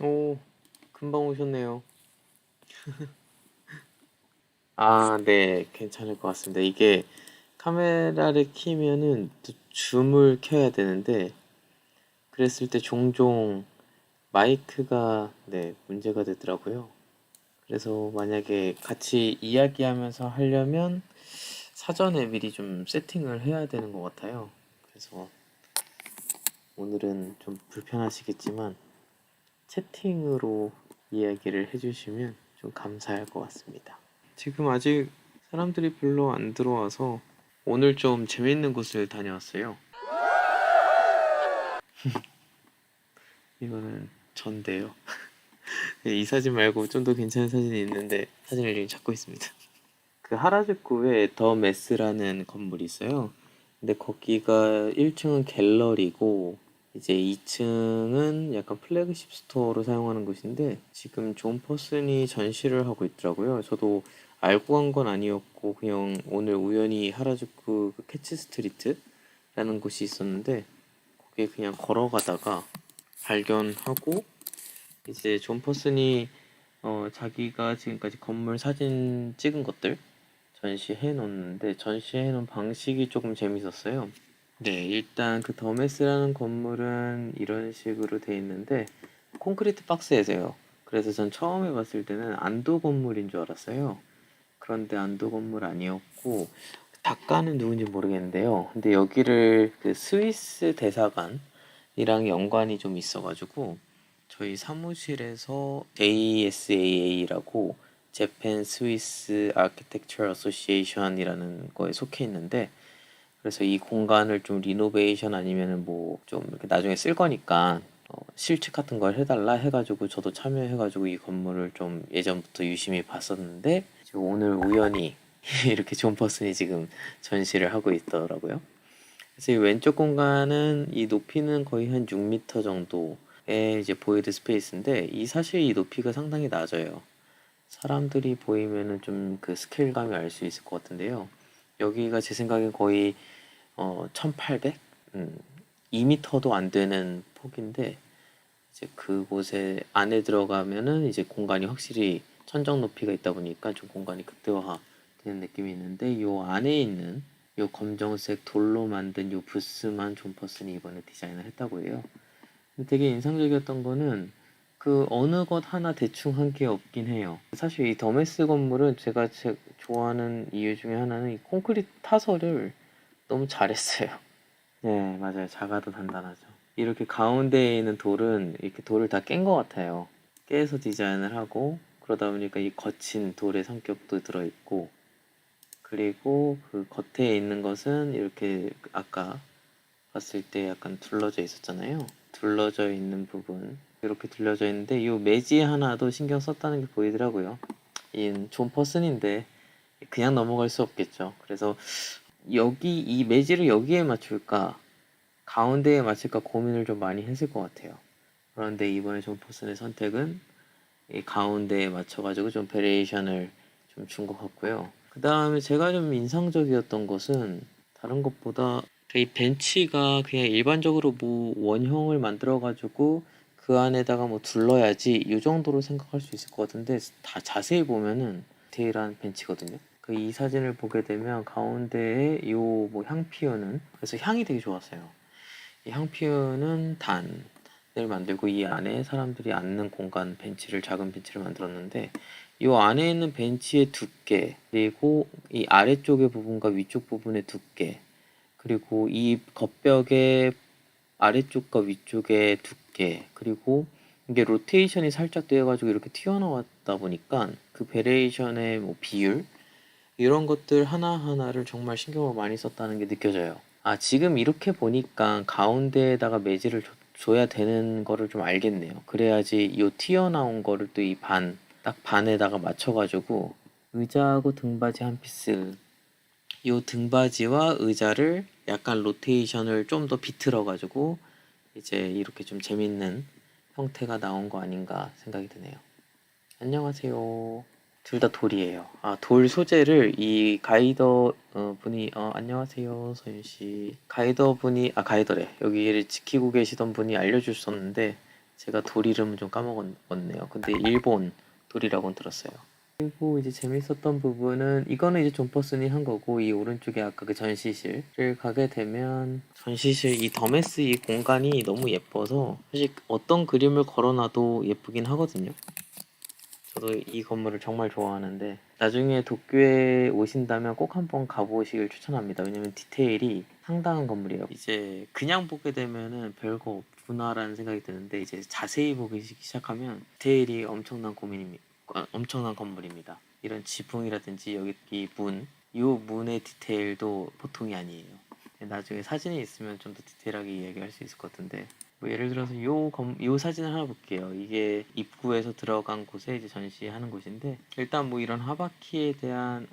오, 금방 오셨네요. 아, 네, 괜찮을 것 같습니다. 이게 카메라를 키면은 또 줌을 켜야 되는데, 그랬을 때 종종 마이크가, 네, 문제가 되더라고요. 그래서 만약에 같이 이야기하면서 하려면 사전에 미리 좀 세팅을 해야 되는 것 같아요. 그래서 오늘은 좀 불편하시겠지만 채팅으로 이야기를 해주시면 좀 감사할 것 같습니다. 지금 아직 사람들이 별로 안 들어와서 오늘 좀 재밌는 곳을 다녀왔어요. 이거는 전데요. 이 사진 말고 좀 더 괜찮은 사진이 있는데 사진을 지금 찾고 있습니다. 그 하라주쿠에 더 메스라는 건물이 있어요. 근데 거기가 1층은 갤러리고 이제 2층은 약간 플래그십 스토어로 사용하는 곳인데 지금 존 퍼슨이 전시를 하고 있더라고요. 저도 알고 간 건 아니었고 그냥 오늘 우연히 하라주쿠 그 캐치 스트리트라는 곳이 있었는데 거기에 그냥 걸어가다가 발견하고 이제 존 퍼슨이 자기가 지금까지 건물 사진 찍은 것들 전시해 놓는데 전시해 놓은 방식이 조금 재밌었어요. 네, 일단 그 더메스라는 건물은 이런 식으로 돼 있는데 콘크리트 박스에서요. 그래서 전 처음에 봤을 때는 안도 건물인 줄 알았어요. 그런데 안도 건물 아니었고 작가는 누군지 모르겠는데요. 근데 여기를 그 스위스 대사관이랑 연관이 좀 있어가지고 저희 사무실에서 JSAA라고 재팬 스위스 아키텍처 어소시에이션이라는 거에 속해 있는데 그래서 이 공간을 좀 리노베이션 아니면은 뭐 좀 이렇게 나중에 쓸 거니까 실측 같은 걸 해달라 해가지고 저도 참여해가지고 이 건물을 좀 예전부터 유심히 봤었는데 오늘 우연히 이렇게 존 퍼슨이 지금 전시를 하고 있더라고요. 그래서 이 왼쪽 공간은 이 높이는 거의 한 6m 정도의 이제 보이드 스페이스인데 이 사실 이 높이가 상당히 낮아요. 사람들이 보이면은 좀 그 스케일감이 알 수 있을 것 같은데요. 여기가 제 생각엔 거의 1800? 2m도 안 되는 폭인데 이제 그곳에 안에 들어가면은 이제 공간이 확실히 천정 높이가 있다 보니까 좀 공간이 극대화 되는 느낌이 있는데 요 안에 있는 요 검정색 돌로 만든 요 부스만 존 퍼슨이 이번에 디자인을 했다고 해요. 되게 인상적이었던 거는 그 어느 것 하나 대충 한 게 없긴 해요. 사실 이 더메스 건물은 제가 좋아하는 이유 중에 하나는 이 콘크리트 타설을 너무 잘했어요. 네, 맞아요. 작아도 단단하죠. 이렇게 가운데에 있는 돌은 이렇게 돌을 다 깬 것 같아요. 깨서 디자인을 하고 그러다 보니까 이 거친 돌의 성격도 들어있고 그리고 그 겉에 있는 것은 이렇게 아까 봤을 때 약간 둘러져 있었잖아요. 둘러져 있는 부분 이렇게 둘러져 있는데 이 매지 하나도 신경 썼다는 게 보이더라고요. 이 존 퍼슨인데 그냥 넘어갈 수 없겠죠. 그래서 여기 이 매지를 여기에 맞출까 가운데에 맞출까 고민을 좀 많이 했을 것 같아요. 그런데 이번에 존 퍼슨의 선택은 이 가운데에 맞춰가지고 좀 베리에이션을 좀 준 것 같고요. 그 다음에 제가 좀 인상적이었던 것은 다른 것보다 이 벤치가 그냥 일반적으로 뭐 원형을 만들어가지고 그 안에다가 뭐 둘러야지 이 정도로 생각할 수 있을 것 같은데 다 자세히 보면은 디테일한 벤치거든요. 그 이 사진을 보게 되면 가운데에 요 뭐 향 피우는 그래서 향이 되게 좋았어요. 이 향 피우는 단을 만들고 이 안에 사람들이 앉는 공간 벤치를 작은 벤치를 만들었는데 이 안에 있는 벤치의 두께 그리고 이 아래쪽의 부분과 위쪽 부분의 두께 그리고 이 겉벽의 아래쪽과 위쪽의 두께 그리고 이게 로테이션이 살짝 되어가지고 이렇게 튀어나왔다 보니까 그 베레이션의 뭐 비율 이런 것들 하나하나를 정말 신경을 많이 썼다는 게 느껴져요. 아, 지금 이렇게 보니까 가운데에다가 매질을 줘야 되는 거를 좀 알겠네요. 그래야지 요 튀어나온 거를 또 이 딱 반에다가 맞춰가지고 의자하고 등받이 한 피스 요 등받이와 의자를 약간 로테이션을 좀 더 비틀어가지고 이제 이렇게 좀 재밌는 형태가 나온 거 아닌가 생각이 드네요. 안녕하세요. 둘 다 돌이에요. 아, 돌 소재를 이 가이더 분이 안녕하세요, 소윤 씨. 가이더 분이 가이더래. 여기를 지키고 계시던 분이 알려주셨는데 제가 돌 이름은 좀 까먹었네요. 근데 일본 돌이라고는 들었어요. 그리고 이제 재밌었던 부분은 이거는 이제 존 퍼슨이 한 거고, 이 오른쪽에 아까 그 전시실을 가게 되면 전시실 이 더메스 이 공간이 너무 예뻐서 사실 어떤 그림을 걸어놔도 예쁘긴 하거든요. 저도 이 건물을 정말 좋아하는데 나중에 도쿄에 오신다면 꼭 한번 가보시길 추천합니다. 왜냐면 디테일이 상당한 건물이에요. 이제 그냥 보게 되면은 별거 없구나라는 생각이 드는데 이제 자세히 보기 시작하면 디테일이 엄청난 건물입니다. 이런 지붕이라든지 여기 이 이 문의 디테일도 보통이 아니에요. 나중에 사진이 있으면 좀 더 디테일하게 이야기할 수 있을 것 같은데, 뭐 예를 들어서 요 사진을 하나 볼게요. 이게 입구에서 들어간 곳에 이제 전시하는 곳인데, 일단 뭐 이런 하바키에 대한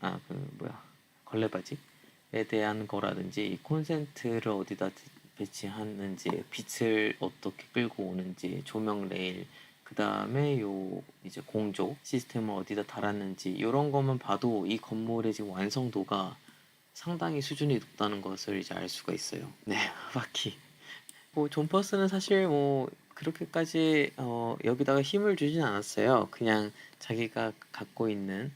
걸레바지에 대한 거라든지 이 콘센트를 어디다 배치하는지, 빛을 어떻게 끌고 오는지, 조명 레일, 그 다음에 요 이제 공조 시스템을 어디다 달았는지 이런 것만 봐도 이 건물의 지금 완성도가 상당히 수준이 높다는 것을 이제 알 수가 있어요. 네, 하바키. 뭐 존 퍼스는 사실 뭐 그렇게까지 여기다가 힘을 주진 않았어요. 그냥 자기가 갖고 있는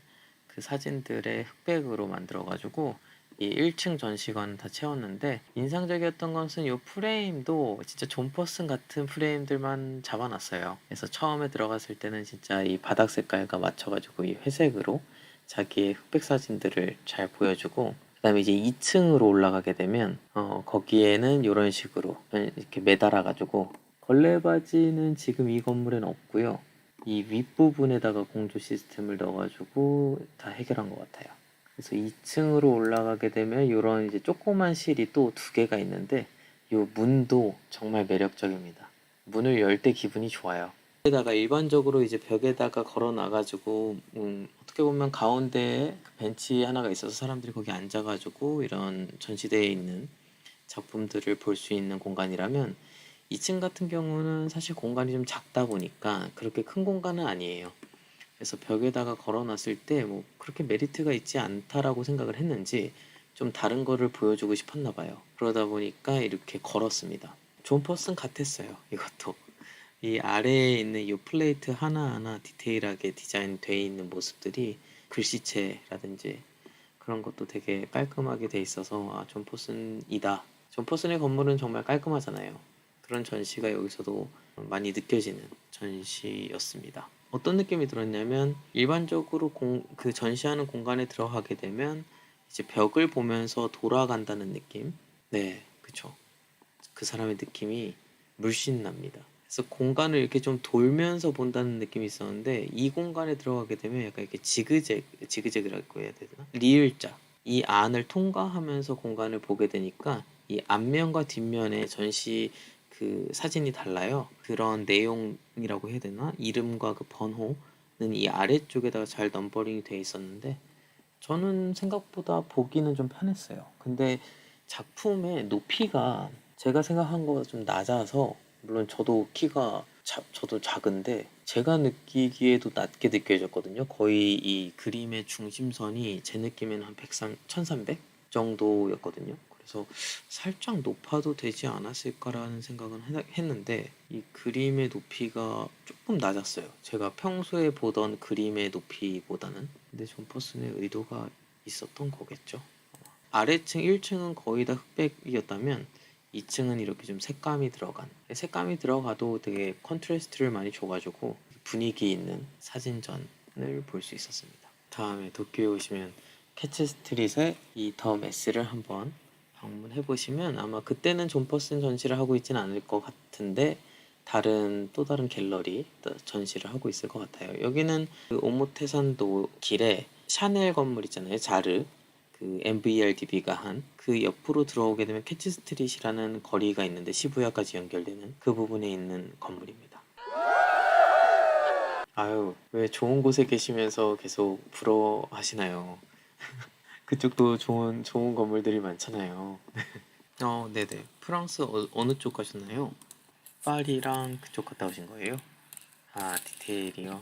그 사진들의 흑백으로 만들어가지고 이 1층 전시관 다 채웠는데, 인상적이었던 것은 이 프레임도 진짜 존 퍼슨 같은 프레임들만 잡아놨어요. 그래서 처음에 들어갔을 때는 진짜 이 바닥 색깔과 맞춰가지고 이 회색으로 자기의 흑백 사진들을 잘 보여주고, 그다음에 이제 2층으로 올라가게 되면 거기에는 이런 식으로 이렇게 매달아가지고, 걸레바지는 지금 이 건물에는 없고요. 이 윗부분에다가 공조 시스템을 넣어가지고 다 해결한 것 같아요. 그래서 2층으로 올라가게 되면 이런 이제 조그만 실이 또 두 개가 있는데, 이 문도 정말 매력적입니다. 문을 열 때 기분이 좋아요. 벽에다가 일반적으로 이제 벽에다가 걸어 놔가지고 어떻게 보면 가운데에 그 벤치 하나가 있어서 사람들이 거기 앉아가지고 이런 전시되어 있는 작품들을 볼 수 있는 공간이라면, 2층 같은 경우는 사실 공간이 좀 작다 보니까 그렇게 큰 공간은 아니에요. 그래서 벽에다가 걸어놨을 때 뭐 그렇게 메리트가 있지 않다라고 생각을 했는지 좀 다른 거를 보여주고 싶었나 봐요. 그러다 보니까 이렇게 걸었습니다. 존 퍼슨 같았어요, 이것도. 이 아래에 있는 이 플레이트 하나하나 디테일하게 디자인되어 있는 모습들이, 글씨체라든지 그런 것도 되게 깔끔하게 돼 있어서 존 포슨이다. 존 포슨의 건물은 정말 깔끔하잖아요. 그런 전시가 여기서도 많이 느껴지는 전시였습니다. 어떤 느낌이 들었냐면, 일반적으로 그 전시하는 공간에 들어가게 되면 이제 벽을 보면서 돌아간다는 느낌? 네, 그쵸. 그 사람의 느낌이 물씬 납니다. 그래서 공간을 이렇게 좀 돌면서 본다는 느낌이 있었는데, 이 공간에 들어가게 되면 약간 이렇게 지그재그라고 해야 되나? 리을자. 이 안을 통과하면서 공간을 보게 되니까 이 앞면과 뒷면의 전시 그 사진이 달라요. 그런 내용이라고 해야 되나? 이름과 그 번호는 이 아래쪽에다가 잘 넘버링이 돼 있었는데, 저는 생각보다 보기는 좀 편했어요. 근데 작품의 높이가 제가 생각한 것보다 좀 낮아서, 물론 저도 작은데 제가 느끼기에도 낮게 느껴졌거든요. 거의 이 그림의 중심선이 제 느낌에는 한 1300 정도였거든요. 그래서 살짝 높아도 되지 않았을까라는 생각은 했는데, 이 그림의 높이가 조금 낮았어요. 제가 평소에 보던 그림의 높이보다는. 근데 존 퍼슨의 의도가 있었던 거겠죠. 아래층 1층은 거의 다 흑백이었다면 2층은 이렇게 좀 색감이 들어가도 되게 컨트라스트를 많이 줘가지고 분위기 있는 사진전을 볼 수 있었습니다. 다음에 도쿄에 오시면 캐치 스트릿의 이 더 메스를 한번 방문해 보시면, 아마 그때는 존 퍼슨 전시를 하고 있지는 않을 것 같은데 또 다른 갤러리 전시를 하고 있을 것 같아요. 여기는 그 오모테산도 길에 샤넬 건물 있잖아요. 자르, 그 MVRDB가 한 그 옆으로 들어오게 되면 캐치 스트릿이라는 거리가 있는데, 시부야까지 연결되는 그 부분에 있는 건물입니다. 아유, 왜 좋은 곳에 계시면서 계속 부러워하시나요? 그쪽도 좋은 건물들이 많잖아요. 네네. 프랑스 어느 쪽 가셨나요? 파리랑 그쪽 갔다 오신 거예요? 아, 디테일이요.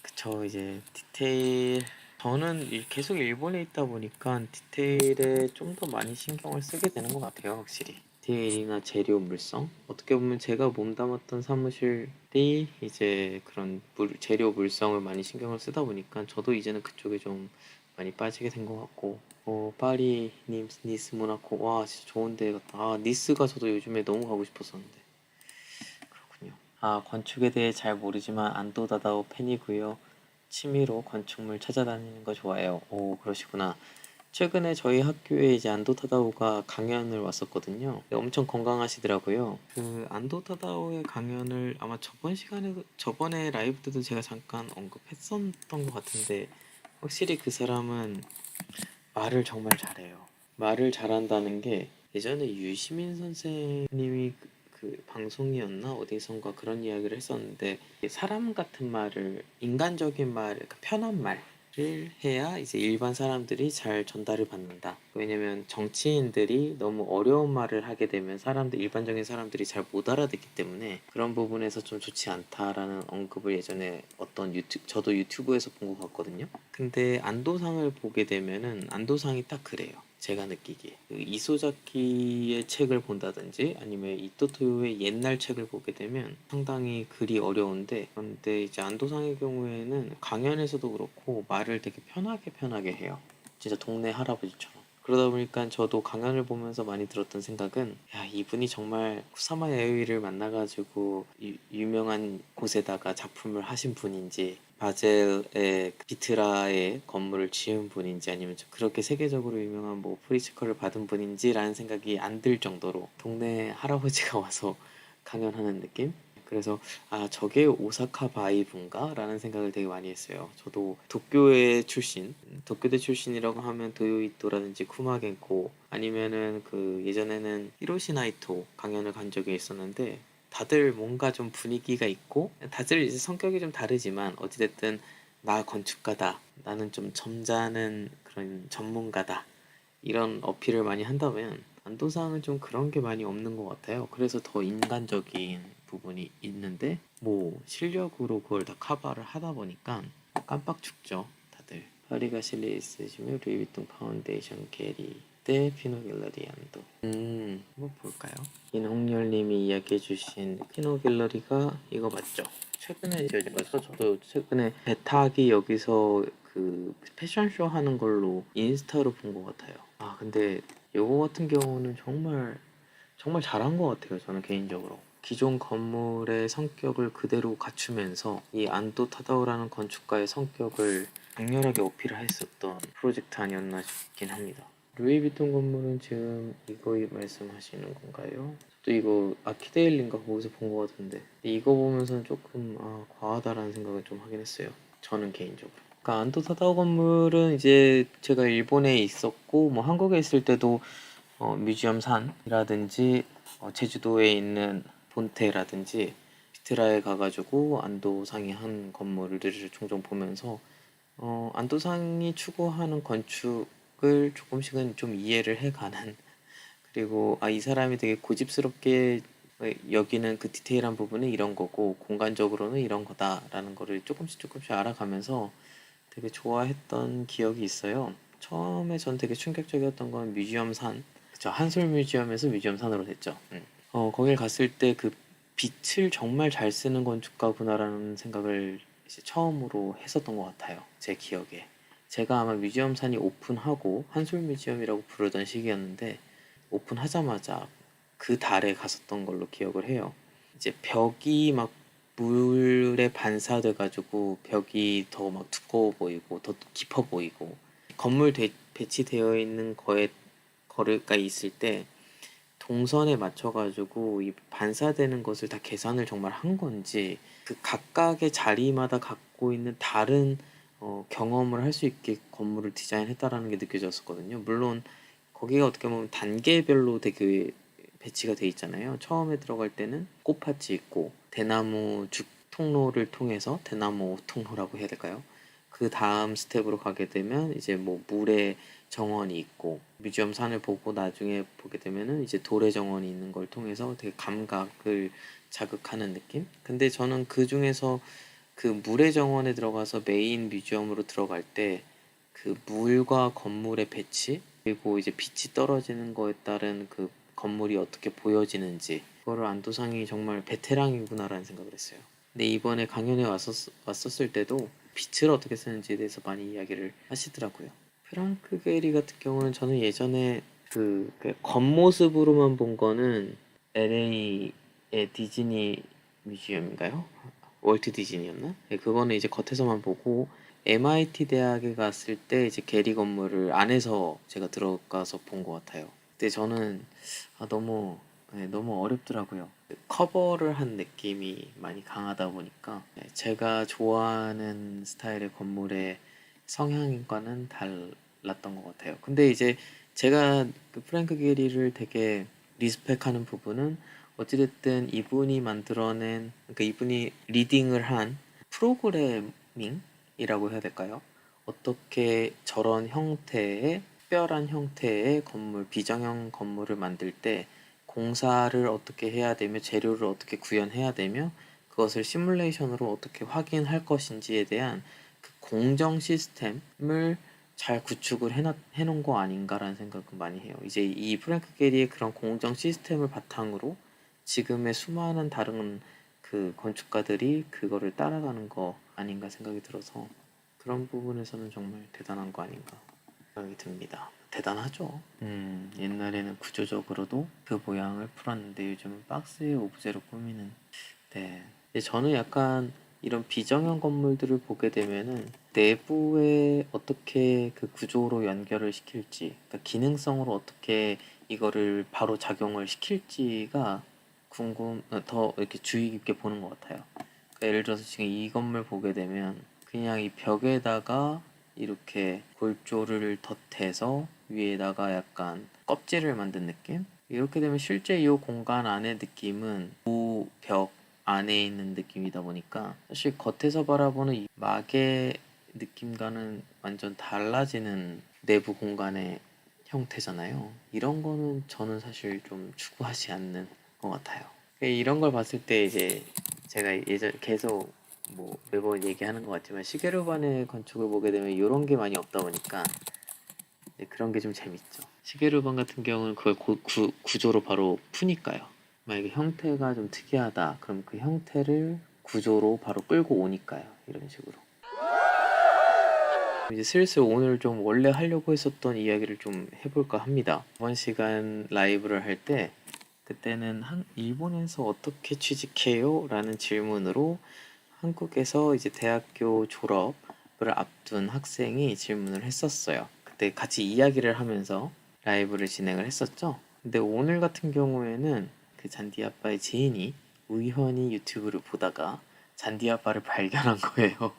그쵸, 이제 디테일. 저는 계속 일본에 있다 보니까 디테일에 좀 더 많이 신경을 쓰게 되는 것 같아요, 확실히. 디테일이나 재료 물성, 어떻게 보면 제가 몸담았던 사무실이 이제 그런 재료 물성을 많이 신경을 쓰다 보니까 저도 이제는 그쪽에 좀 많이 빠지게 된 것 같고, 파리, 니스, 모나코, 와 진짜 좋은 데 같다. 니스가 저도 요즘에 너무 가고 싶었었는데. 그렇군요. 건축에 대해 잘 모르지만 안도 다다오 팬이고요. 취미로 건축물 찾아다니는 거 좋아해요. 오, 그러시구나. 최근에 저희 학교에 이제 안도 타다오가 강연을 왔었거든요. 엄청 건강하시더라고요. 그 안도 타다오의 강연을 아마 저번에 라이브 때도 제가 잠깐 언급했었던 것 같은데, 확실히 그 사람은 말을 정말 잘해요. 말을 잘한다는 게, 예전에 유시민 선생님이 그 방송이었나 어디선가 그런 이야기를 했었는데, 사람 같은 말을, 인간적인 말, 그러니까 편한 말을 해야 이제 일반 사람들이 잘 전달을 받는다. 왜냐면 정치인들이 너무 어려운 말을 하게 되면 일반적인 사람들이 잘 못 알아듣기 때문에 그런 부분에서 좀 좋지 않다라는 언급을 예전에 저도 유튜브에서 본 것 같거든요. 근데 안도상을 보게 되면은 안도상이 딱 그래요. 제가 느끼기에 그 이소자키의 책을 본다든지 아니면 이토토요의 옛날 책을 보게 되면 상당히 글이 어려운데, 그런데 이제 안도상의 경우에는 강연에서도 그렇고 말을 되게 편하게 해요. 진짜 동네 할아버지처럼. 그러다 보니까 저도 강연을 보면서 많이 들었던 생각은, 야, 이분이 정말 쿠사마 야요이를 만나가지고 유명한 곳에다가 작품을 하신 분인지, 바젤의 비트라의 건물을 지은 분인지, 아니면 그렇게 세계적으로 유명한 뭐 프리츠커를 받은 분인지라는 생각이 안 들 정도로 동네 할아버지가 와서 강연하는 느낌? 그래서 저게 오사카 바이브인가? 라는 생각을 되게 많이 했어요. 저도 도쿄대 출신이라고 하면 도요이토라든지 쿠마겐코, 아니면은 그 예전에는 히로시 나이토 강연을 간 적이 있었는데, 다들 뭔가 좀 분위기가 있고, 다들 이제 성격이 좀 다르지만 어찌됐든 나 건축가다, 나는 좀 점잖은 그런 전문가다, 이런 어필을 많이 한다면 안도상은 좀 그런 게 많이 없는 것 같아요. 그래서 더 인간적인 부분이 있는데, 뭐 실력으로 그걸 다 커버를 하다 보니까 깜빡 죽죠, 다들. 파리가 실내 있으시면 루이비통 파운데이션 게리 대 피노갤러리 안도. 한번 볼까요? 인홍열님이 이야기해주신 피노갤러리가 이거 맞죠? 최근에 지어져서 저도 최근에 배탁이 여기서 그 패션쇼 하는 걸로 인스타로 본 것 같아요. 근데 요거 같은 경우는 정말 잘한 것 같아요. 저는 개인적으로. 기존 건물의 성격을 그대로 갖추면서 이 안도 타다오라는 건축가의 성격을 강렬하게 어필했었던 프로젝트 아니었나 싶긴 합니다. 루이비통 건물은 지금 이거 말씀하시는 건가요? 또 이거 아키데일린가 거기서 본 것 같은데, 이거 보면서는 조금 과하다라는 생각을 좀 하긴 했어요. 저는 개인적으로. 그러니까 안도 타다오 건물은 이제 제가 일본에 있었고 뭐 한국에 있을 때도 뮤지엄 산이라든지 제주도에 있는 본테라든지 비트라에 가가지고 안도상이 한 건물을 종종 보면서 안도상이 추구하는 건축을 조금씩은 좀 이해를 해가는, 그리고 이 사람이 되게 고집스럽게 여기는 그 디테일한 부분은 이런 거고 공간적으로는 이런 거다라는 거를 조금씩 알아가면서 되게 좋아했던 기억이 있어요. 처음에 전 되게 충격적이었던 건 뮤지엄 산, 그쵸, 한솔 뮤지엄에서 뮤지엄 산으로 됐죠. 거길 갔을 때 그 빛을 정말 잘 쓰는 건축가구나라는 생각을 이제 처음으로 했었던 것 같아요. 제 기억에. 제가 아마 뮤지엄 산이 오픈하고 한솔 뮤지엄이라고 부르던 시기였는데, 오픈하자마자 그 달에 갔었던 걸로 기억을 해요. 이제 벽이 막 물에 반사돼 가지고 벽이 더 막 두꺼워 보이고 더 깊어 보이고, 배치되어 있는 거리가 있을 때 동선에 맞춰 가지고 이 반사되는 것을 다 계산을 정말 한 건지, 그 각각의 자리마다 갖고 있는 다른 경험을 할 수 있게 건물을 디자인했다라는 게 느껴졌었거든요. 물론 거기가 어떻게 보면 단계별로 되게 배치가 돼 있잖아요. 처음에 들어갈 때는 꽃밭이 있고 대나무 죽 통로를 통해서, 대나무 통로라고 해야 될까요? 그 다음 스텝으로 가게 되면 이제 뭐 물의 정원이 있고, 뮤지엄 산을 보고 나중에 보게 되면은 이제 돌의 정원이 있는 걸 통해서 되게 감각을 자극하는 느낌? 근데 저는 그 중에서 그 물의 정원에 들어가서 메인 뮤지엄으로 들어갈 때 그 물과 건물의 배치, 그리고 이제 빛이 떨어지는 거에 따른 그 건물이 어떻게 보여지는지 그거를 안도상이 정말 베테랑이구나라는 생각을 했어요. 근데 이번에 강연에 왔었을 때도 빛을 어떻게 쓰는지에 대해서 많이 이야기를 하시더라고요. 프랑크 게리 같은 경우는 저는 예전에 그 겉모습으로만 본 거는 LA의 디즈니 뮤지엄인가요? 월트 디즈니였나? 네, 그거는 이제 겉에서만 보고 MIT 대학에 갔을 때 이제 게리 건물을 안에서 제가 들어가서 본 것 같아요. 근데 저는 너무 너무 어렵더라고요. 커버를 한 느낌이 많이 강하다 보니까 제가 좋아하는 스타일의 건물의 성향과는 달랐던 것 같아요. 근데 이제 제가 그 프랭크 게리를 되게 리스펙하는 부분은 어찌됐든 이분이 만들어낸, 그러니까 이분이 리딩을 한 프로그래밍이라고 해야 될까요? 어떻게 저런 형태의 특별한 형태의 건물, 비정형 건물을 만들 때 공사를 어떻게 해야 되며 재료를 어떻게 구현해야 되며 그것을 시뮬레이션으로 어떻게 확인할 것인지에 대한 그 공정 시스템을 잘 구축을 해놓은 거 아닌가라는 생각을 많이 해요. 이제 이 프랭크 게리의 그런 공정 시스템을 바탕으로 지금의 수많은 다른 그 건축가들이 그거를 따라가는 거 아닌가 생각이 들어서 그런 부분에서는 정말 대단한 거 아닌가 생각이 듭니다. 대단하죠. 옛날에는 구조적으로도 그 모양을 풀었는데 요즘은 박스의 오브제로 꾸미는. 네. 근데 저는 약간 이런 비정형 건물들을 보게 되면은 내부에 어떻게 그 구조로 연결을 시킬지, 그러니까 기능성으로 어떻게 이거를 바로 작용을 시킬지가 더 이렇게 주의 깊게 보는 것 같아요. 그러니까 예를 들어서 지금 이 건물 보게 되면 그냥 이 벽에다가 이렇게 골조를 덧해서 위에다가 약간 껍질을 만든 느낌? 이렇게 되면 실제 이 공간 안의 느낌은 벽 안에 있는 느낌이다 보니까 사실 겉에서 바라보는 이 막의 느낌과는 완전 달라지는 내부 공간의 형태잖아요. 이런 거는 저는 사실 좀 추구하지 않는 것 같아요. 이런 걸 봤을 때 이제 제가 예전 계속 뭐 매번 얘기하는 것 같지만 시게루반의 건축을 보게 되면 이런 게 많이 없다 보니까 그런 게 좀 재밌죠. 시게루반 같은 경우는 그걸 구조로 바로 푸니까요. 만약에 형태가 좀 특이하다, 그럼 그 형태를 구조로 바로 끌고 오니까요. 이런 식으로. 이제 슬슬 오늘 좀 원래 하려고 했었던 이야기를 좀 해볼까 합니다. 이번 시간 라이브를 할 때 그때는 일본에서 어떻게 취직해요? 라는 질문으로 한국에서 이제 대학교 졸업을 앞둔 학생이 질문을 했었어요. 그때 같이 이야기를 하면서 라이브를 진행을 했었죠. 근데 오늘 같은 경우에는 그 잔디 아빠의 지인이 우연히 유튜브를 보다가 잔디 아빠를 발견한 거예요.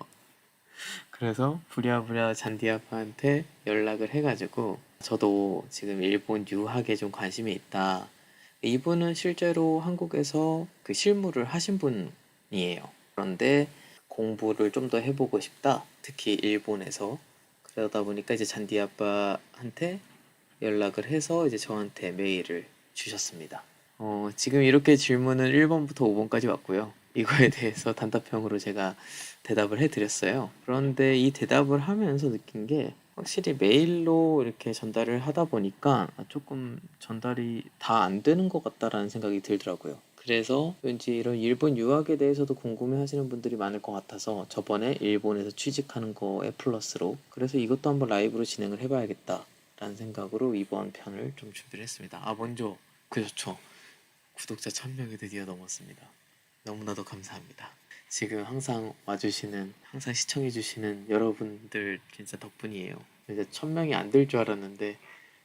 그래서 부랴부랴 잔디 아빠한테 연락을 해가지고 저도 지금 일본 유학에 좀 관심이 있다. 이분은 실제로 한국에서 그 실무를 하신 분이에요. 그런데 공부를 좀 더 해보고 싶다. 특히 일본에서. 그러다 보니까 이제 잔디 아빠한테 연락을 해서 이제 저한테 메일을 주셨습니다. 지금 이렇게 질문은 1번부터 5번까지 왔고요. 이거에 대해서 단답형으로 제가 대답을 해드렸어요. 그런데 이 대답을 하면서 느낀 게 확실히 메일로 이렇게 전달을 하다 보니까 조금 전달이 다 안 되는 것 같다라는 생각이 들더라고요. 그래서 왠지 이런 일본 유학에 대해서도 궁금해 하시는 분들이 많을 것 같아서 저번에 일본에서 취직하는 거에 플러스로 그래서 이것도 한번 라이브로 진행을 해봐야겠다 라는 생각으로 이번 편을 좀 준비를 했습니다. 먼저 그렇죠. 구독자 1000명이 드디어 넘었습니다. 너무나도 감사합니다. 지금 항상 와주시는, 항상 시청해주시는 여러분들 진짜 덕분이에요. 이제 1000명이 안 될 줄 알았는데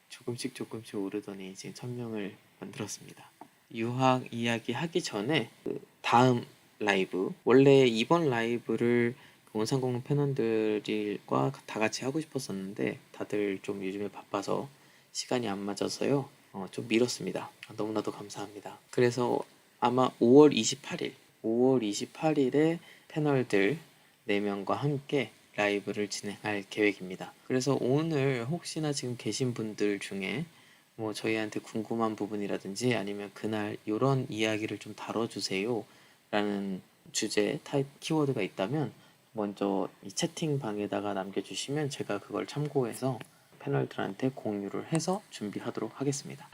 조금씩 오르더니 지금 1000명을 만들었습니다. 유학 이야기 하기 전에 그 다음 라이브, 원래 이번 라이브를 원상공론 패널들과 다 같이 하고 싶었었는데 다들 좀 요즘에 바빠서 시간이 안 맞아서요. 좀 미뤘습니다. 너무나도 감사합니다. 그래서 아마 5월 28일에 패널들 4명과 함께 라이브를 진행할 계획입니다. 그래서 오늘 혹시나 지금 계신 분들 중에 뭐 저희한테 궁금한 부분이라든지 아니면 그날 이런 이야기를 좀 다뤄주세요 라는 주제 타입 키워드가 있다면 먼저 이 채팅방에다가 남겨주시면 제가 그걸 참고해서 패널들한테 공유를 해서 준비하도록 하겠습니다.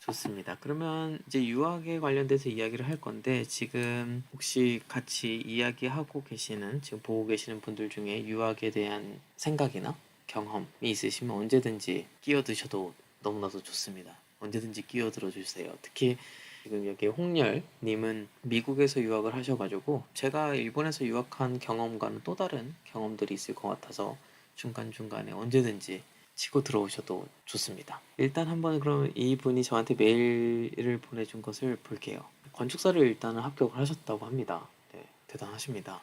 좋습니다. 그러면 이제 유학에 관련돼서 이야기를 할 건데 지금 혹시 같이 이야기하고 계시는 지금 보고 계시는 분들 중에 유학에 대한 생각이나 경험이 있으시면 언제든지 끼어드셔도 너무나도 좋습니다. 언제든지 끼어들어 주세요. 특히 지금 여기 홍열님은 미국에서 유학을 하셔가지고 제가 일본에서 유학한 경험과는 또 다른 경험들이 있을 것 같아서 중간중간에 언제든지 치고 들어오셔도 좋습니다. 일단 한번 그럼 이분이 저한테 메일을 보내준 것을 볼게요. 건축사를 일단은 합격을 하셨다고 합니다. 네, 대단하십니다.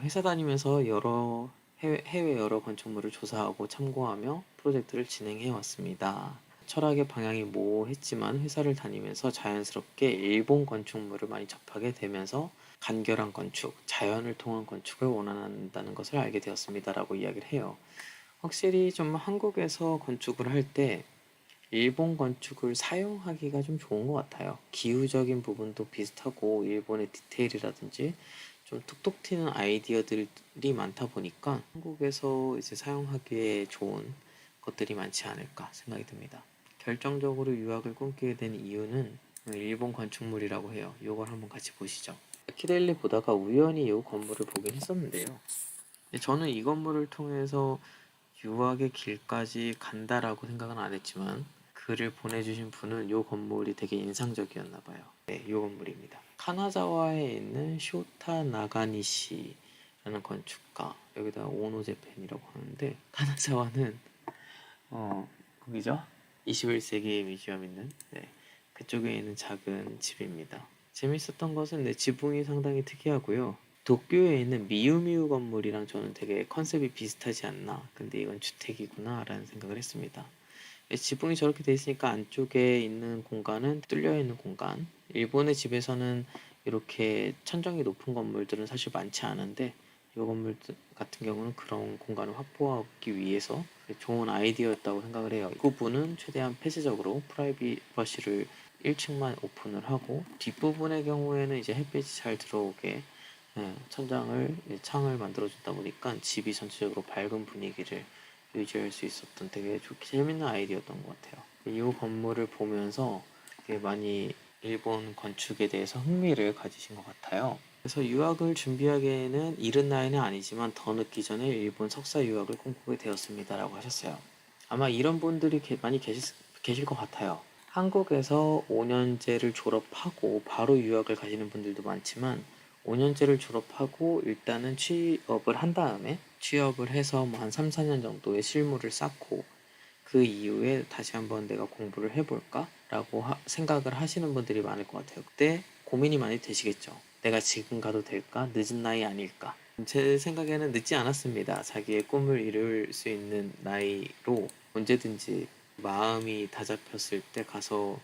회사 다니면서 해외 여러 건축물을 조사하고 참고하며 프로젝트를 진행해 왔습니다. 철학의 방향이 모호했지만 회사를 다니면서 자연스럽게 일본 건축물을 많이 접하게 되면서 간결한 건축, 자연을 통한 건축을 원한다는 것을 알게 되었습니다라고 이야기를 해요. 확실히 좀 한국에서 건축을 할 때 일본 건축을 사용하기가 좀 좋은 것 같아요. 기후적인 부분도 비슷하고 일본의 디테일이라든지 좀 톡톡 튀는 아이디어들이 많다 보니까 한국에서 이제 사용하기에 좋은 것들이 많지 않을까 생각이 듭니다. 결정적으로 유학을 꿈꾸게 된 이유는 일본 건축물이라고 해요. 이걸 한번 같이 보시죠. 키델리 보다가 우연히 이 건물을 보긴 했었는데요. 저는 이 건물을 통해서 유학의 길까지 간다라고 생각은 안 했지만 글을 보내주신 분은 이 건물이 되게 인상적이었나 봐요. 네, 이 건물입니다. 카나자와에 있는 쇼타 나가니시라는 건축가, 여기다 오노 재팬이라고 하는데 카나자와는 거기죠? 21세기 뮤지엄 있는 그쪽에 있는 작은 집입니다. 재밌었던 것은 지붕이 상당히 특이하고요. 도쿄에 있는 미우미우 건물이랑 저는 되게 컨셉이 비슷하지 않나. 근데 이건 주택이구나 라는 생각을 했습니다. 지붕이 저렇게 돼 있으니까 안쪽에 있는 공간은 뚫려 있는 공간. 일본의 집에서는 이렇게 천정이 높은 건물들은 사실 많지 않은데 이 건물 같은 경우는 그런 공간을 확보하기 위해서 좋은 아이디어였다고 생각을 해요. 이 부분은 최대한 폐쇄적으로 프라이버시를 1층만 오픈을 하고 뒷부분의 경우에는 이제 햇빛이 잘 들어오게 천장을 창을 만들어 주다 보니까 집이 전체적으로 밝은 분위기를 유지할 수 있었던 되게 좋게 재밌는 아이디어였던 것 같아요. 이 건물을 보면서 되게 많이 일본 건축에 대해서 흥미를 가지신 것 같아요. 그래서 유학을 준비하기에는 이른 나이는 아니지만 더 늦기 전에 일본 석사 유학을 꿈꾸게 되었습니다라고 하셨어요. 아마 이런 분들이 많이 계실 것 같아요. 한국에서 5년제를 졸업하고 바로 유학을 가시는 분들도 많지만 5년제를 졸업하고 일단은 취업을 한 다음에 취업을 해서 뭐 한 3, 4년 정도의 실무를 쌓고 그 이후에 다시 한번 내가 공부를 해볼까? 라고 생각을 하시는 분들이 많을 것 같아요. 그때 고민이 많이 되시겠죠. 내가 지금 가도 될까? 늦은 나이 아닐까? 제 생각에는 늦지 않았습니다. 자기의 꿈을 이룰 수 있는 나이로 언제든지 마음이 다잡혔을 때 가서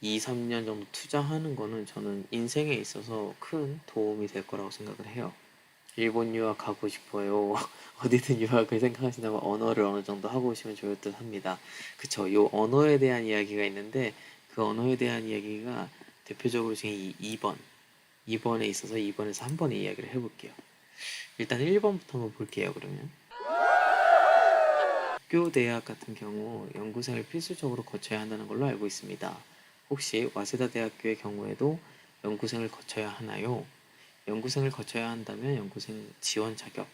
2, 3년 정도 투자하는 거는 저는 인생에 있어서 큰 도움이 될 거라고 생각을 해요. 일본 유학 가고 싶어요. 어디든 유학을 생각하신다면 언어를 어느 정도 하고 오시면 좋을 듯 합니다. 그쵸. 요 언어에 대한 이야기가 있는데 그 언어에 대한 이야기가 대표적으로 지금 이 2번에 있어서 2번에서 한 번의 이야기를 해볼게요. 일단 1번부터 한번 볼게요, 그러면. 학교 대학 같은 경우 연구생을 필수적으로 거쳐야 한다는 걸로 알고 있습니다. 혹시 와세다 대학교의 경우에도 연구생을 거쳐야 하나요? 연구생을 거쳐야 한다면 연구생 지원 자격.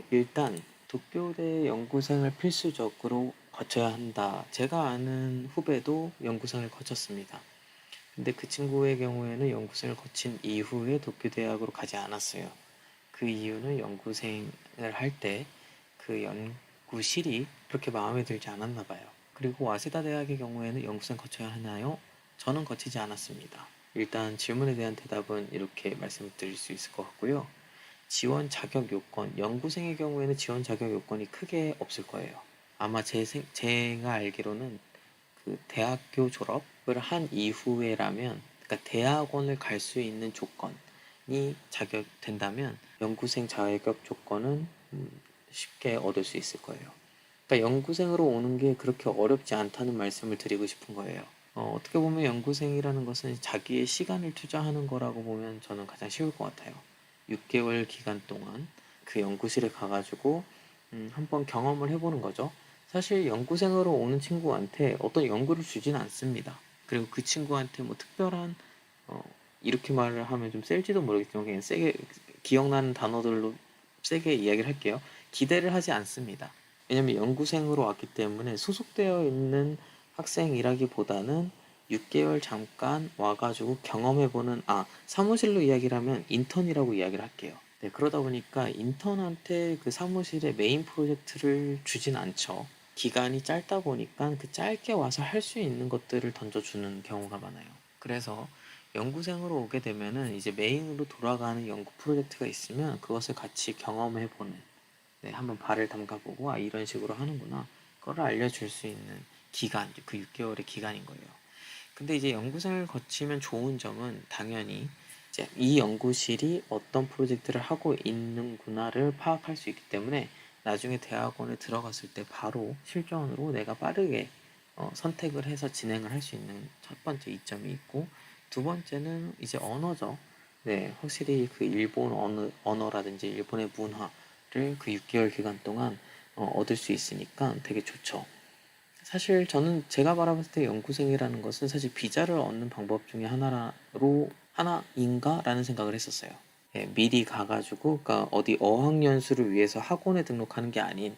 일단 도쿄대 연구생을 필수적으로 거쳐야 한다. 제가 아는 후배도 연구생을 거쳤습니다. 근데 그 친구의 경우에는 연구생을 거친 이후에 도쿄대학으로 가지 않았어요. 그 이유는 연구생을 할 때 그 연구실이 그렇게 마음에 들지 않았나 봐요. 그리고 와세다 대학의 경우에는 연구생 거쳐야 하나요? 저는 거치지 않았습니다. 일단 질문에 대한 대답은 이렇게 말씀드릴 수 있을 것 같고요. 지원 자격 요건, 연구생의 경우에는 지원 자격 요건이 크게 없을 거예요. 아마 제가 알기로는 그 대학교 졸업을 한 이후에라면, 그러니까 대학원을 갈 수 있는 조건이 자격된다면 연구생 자격 조건은 쉽게 얻을 수 있을 거예요. 그러니까 연구생으로 오는 게 그렇게 어렵지 않다는 말씀을 드리고 싶은 거예요. 어떻게 보면 연구생이라는 것은 자기의 시간을 투자하는 거라고 보면 저는 가장 쉬울 것 같아요. 6개월 기간 동안 그 연구실에 가가지고 한번 경험을 해보는 거죠. 사실 연구생으로 오는 친구한테 어떤 연구를 주진 않습니다. 그리고 그 친구한테 뭐 특별한 이렇게 말을 하면 좀 셀지도 모르겠지만 그냥 세게 기억나는 단어들로 세게 이야기를 할게요. 기대를 하지 않습니다. 왜냐면 연구생으로 왔기 때문에 소속되어 있는 학생이라기보다는 6개월 잠깐 와가지고 경험해보는, 사무실로 이야기를 하면 인턴이라고 이야기를 할게요. 네, 그러다 보니까 인턴한테 그 사무실의 메인 프로젝트를 주진 않죠. 기간이 짧다 보니까 그 짧게 와서 할 수 있는 것들을 던져주는 경우가 많아요. 그래서 연구생으로 오게 되면은 이제 메인으로 돌아가는 연구 프로젝트가 있으면 그것을 같이 경험해보는, 네, 한번 발을 담가보고 이런 식으로 하는구나, 그걸 알려줄 수 있는 기간, 그 6개월의 기간인 거예요. 근데 이제 연구생을 거치면 좋은 점은 당연히 이제 이 연구실이 어떤 프로젝트를 하고 있는구나를 파악할 수 있기 때문에 나중에 대학원에 들어갔을 때 바로 실전으로 내가 빠르게 선택을 해서 진행을 할 수 있는 첫 번째 이점이 있고, 두 번째는 이제 언어죠. 네, 확실히 그 일본 언어라든지 일본의 문화를 그 6개월 기간 동안 얻을 수 있으니까 되게 좋죠. 사실 저는 제가 바라봤을 때 연구생이라는 것은 사실 비자를 얻는 방법 중에 하나인가라는 생각을 했었어요. 예, 미리 가가지고, 그러니까 어디 어학연수를 위해서 학원에 등록하는 게 아닌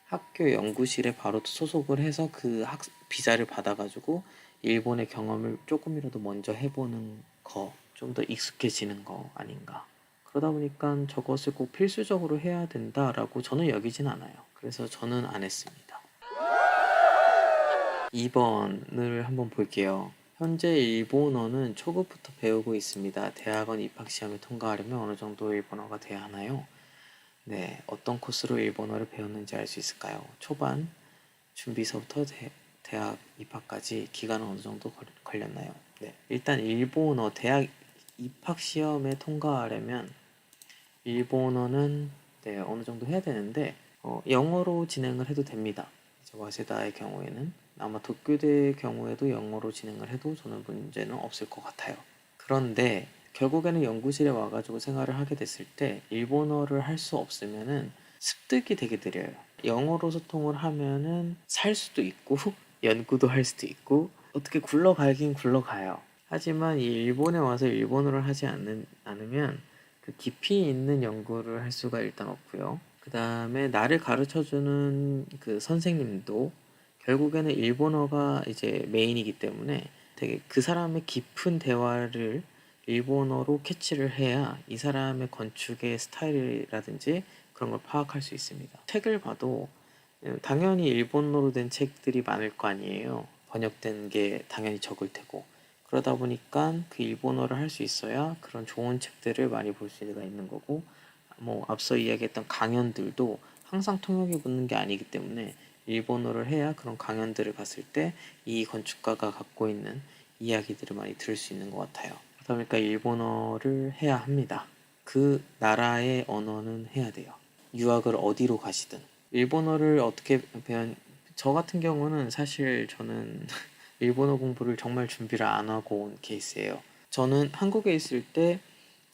학교 연구실에 바로 소속을 해서 그 비자를 받아가지고 일본의 경험을 조금이라도 먼저 해보는 거, 좀 더 익숙해지는 거 아닌가. 그러다 보니까 저것을 꼭 필수적으로 해야 된다라고 저는 여기진 않아요. 그래서 저는 안 했습니다. 2번을 한번 볼게요. 현재 일본어는 초급부터 배우고 있습니다. 대학원 입학 시험을 통과하려면 어느 정도 일본어가 돼야 하나요? 네, 어떤 코스로 일본어를 배웠는지 알 수 있을까요? 초반, 준비서부터 대학 입학까지 기간은 어느 정도 걸렸나요? 네, 일단 일본어 대학 입학 시험에 통과하려면 일본어는, 네, 어느 정도 해야 되는데 영어로 진행을 해도 됩니다. 와세다의 경우에는 아마 도쿄대의 경우에도 영어로 진행을 해도 저는 문제는 없을 것 같아요. 그런데 결국에는 연구실에 와가지고 생활을 하게 됐을 때 일본어를 할 수 없으면은 습득이 되게 느려요. 영어로 소통을 하면은 살 수도 있고 연구도 할 수도 있고 어떻게 굴러가긴 굴러가요. 하지만 이 일본에 와서 일본어를 하지 않으면 그 깊이 있는 연구를 할 수가 일단 없고요. 그 다음에 나를 가르쳐주는 그 선생님도 결국에는 일본어가 이제 메인이기 때문에 되게 그 사람의 깊은 대화를 일본어로 캐치를 해야 이 사람의 건축의 스타일이라든지 그런 걸 파악할 수 있습니다. 책을 봐도 당연히 일본어로 된 책들이 많을 거 아니에요. 번역된 게 당연히 적을 테고. 그러다 보니까 그 일본어를 할 수 있어야 그런 좋은 책들을 많이 볼 수가 있는 거고, 뭐 앞서 이야기했던 강연들도 항상 통역이 붙는 게 아니기 때문에 일본어를 해야 그런 강연들을 갔을 때 이 건축가가 갖고 있는 이야기들을 많이 들을 수 있는 것 같아요. 그러다 보니까 일본어를 해야 합니다. 그 나라의 언어는 해야 돼요. 유학을 어디로 가시든. 일본어를 어떻게 저 같은 경우는 사실 저는 일본어 공부를 정말 준비를 안 하고 온 케이스예요. 저는 한국에 있을 때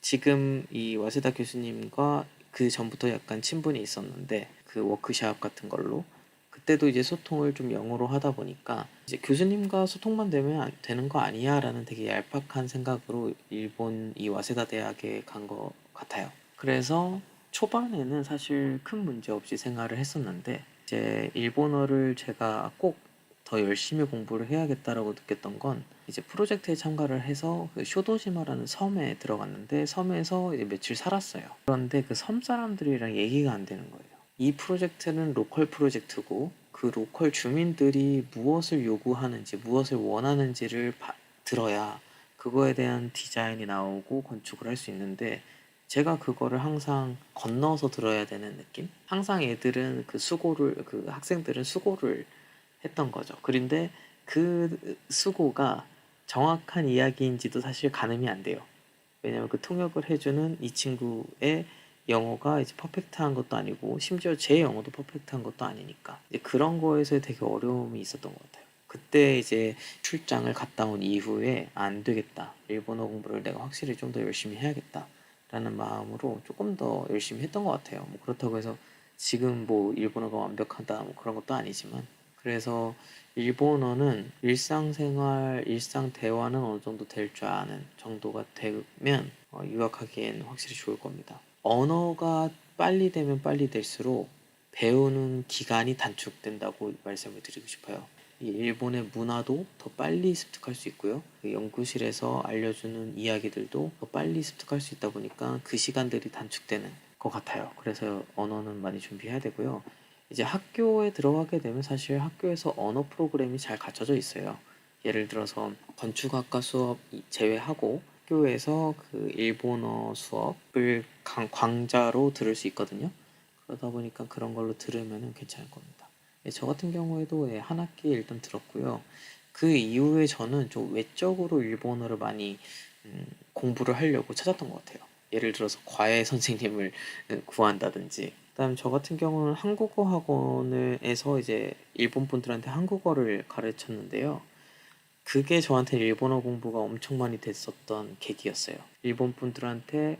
지금 이 와세다 교수님과 그 전부터 약간 친분이 있었는데 그 워크샵 같은 걸로 그때도 이제 소통을 좀 영어로 하다 보니까 이제 교수님과 소통만 되면 되는 거 아니야 라는 되게 얄팍한 생각으로 일본 이 와세다 대학에 간 것 같아요. 그래서 초반에는 사실 큰 문제 없이 생활을 했었는데 이제 일본어를 제가 꼭 더 열심히 공부를 해야겠다라고 느꼈던 건 이제 프로젝트에 참가를 해서 그 쇼도시마라는 섬에 들어갔는데 섬에서 이제 며칠 살았어요. 그런데 그 섬 사람들이랑 얘기가 안 되는 거예요. 이 프로젝트는 로컬 프로젝트고 그 로컬 주민들이 무엇을 요구하는지 무엇을 원하는지를 들어야 그거에 대한 디자인이 나오고 건축을 할 수 있는데 제가 그거를 항상 건너서 들어야 되는 느낌? 항상 애들은 그 학생들은 수고를 했던 거죠. 그런데 그 수고가 정확한 이야기인지도 사실 가늠이 안 돼요. 왜냐면 그 통역을 해주는 이 친구의 영어가 이제 퍼펙트한 것도 아니고 심지어 제 영어도 퍼펙트한 것도 아니니까 이제 그런 거에서 되게 어려움이 있었던 것 같아요. 그때 이제 출장을 갔다 온 이후에 안 되겠다. 일본어 공부를 내가 확실히 좀 더 열심히 해야겠다. 라는 마음으로 조금 더 열심히 했던 것 같아요. 뭐 그렇다고 해서 지금 뭐 일본어가 완벽하다 뭐 그런 것도 아니지만 그래서 일본어는 일상생활, 일상 대화는 어느 정도 될 줄 아는 정도가 되면 유학하기엔 확실히 좋을 겁니다. 언어가 빨리 되면 빨리 될수록 배우는 기간이 단축된다고 말씀을 드리고 싶어요. 이 일본의 문화도 더 빨리 습득할 수 있고요. 그 연구실에서 알려주는 이야기들도 더 빨리 습득할 수 있다 보니까 그 시간들이 단축되는 것 같아요. 그래서 언어는 많이 준비해야 되고요. 이제 학교에 들어가게 되면 사실 학교에서 언어 프로그램이 잘 갖춰져 있어요. 예를 들어서 건축학과 수업 제외하고 학교에서 그 일본어 수업을 강좌로 들을 수 있거든요. 그러다 보니까 그런 걸로 들으면 괜찮을 겁니다. 예, 저 같은 경우에도 한 학기 일단 들었고요. 그 이후에 저는 좀 외적으로 일본어를 많이 공부를 하려고 찾았던 것 같아요. 예를 들어서 과외 선생님을 구한다든지. 그다음 저 같은 경우는 한국어 학원에서 이제 일본 분들한테 한국어를 가르쳤는데요. 그게 저한테 일본어 공부가 엄청 많이 됐었던 계기였어요. 일본 분들한테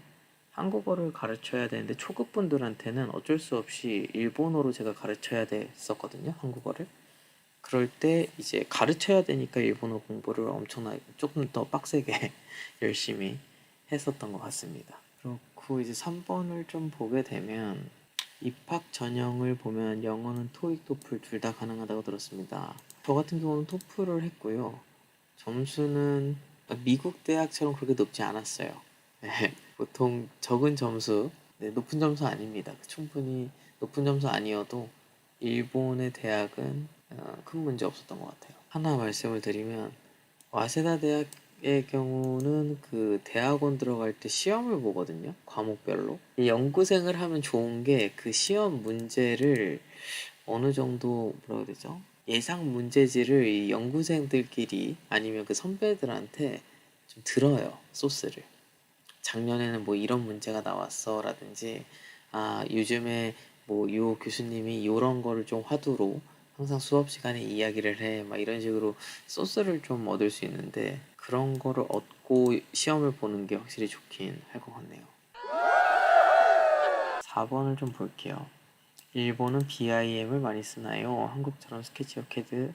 한국어를 가르쳐야 되는데 초급 분들한테는 어쩔 수 없이 일본어로 제가 가르쳐야 됐었거든요, 한국어를. 그럴 때 이제 가르쳐야 되니까 일본어 공부를 엄청나게 조금 더 빡세게 열심히 했었던 것 같습니다. 그렇고 이제 3번을 좀 보게 되면 입학 전형을 보면 영어는 토익, 토플 둘 다 가능하다고 들었습니다. 저 같은 경우는 토플을 했고요. 점수는 미국 대학처럼 그렇게 높지 않았어요. 네, 보통 적은 점수, 네, 높은 점수 아닙니다. 충분히 높은 점수 아니어도 일본의 대학은 큰 문제 없었던 것 같아요. 하나 말씀을 드리면 와세다 대학의 경우는 그 대학원 들어갈 때 시험을 보거든요. 과목별로. 이 연구생을 하면 좋은 게 그 시험 문제를 어느 정도 뭐라 해야 되죠? 예상 문제지를 이 연구생들끼리 아니면 그 선배들한테 좀 들어요. 소스를. 작년에는 뭐 이런 문제가 나왔어 라든지 아 요즘에 뭐 요 교수님이 요런 거를 좀 화두로 항상 수업 시간에 이야기를 해 막 이런 식으로 소스를 좀 얻을 수 있는데 그런 거를 얻고 시험을 보는 게 확실히 좋긴 할 것 같네요. 4번을 좀 볼게요. 일본은 BIM을 많이 쓰나요? 한국처럼 스케치업 캐드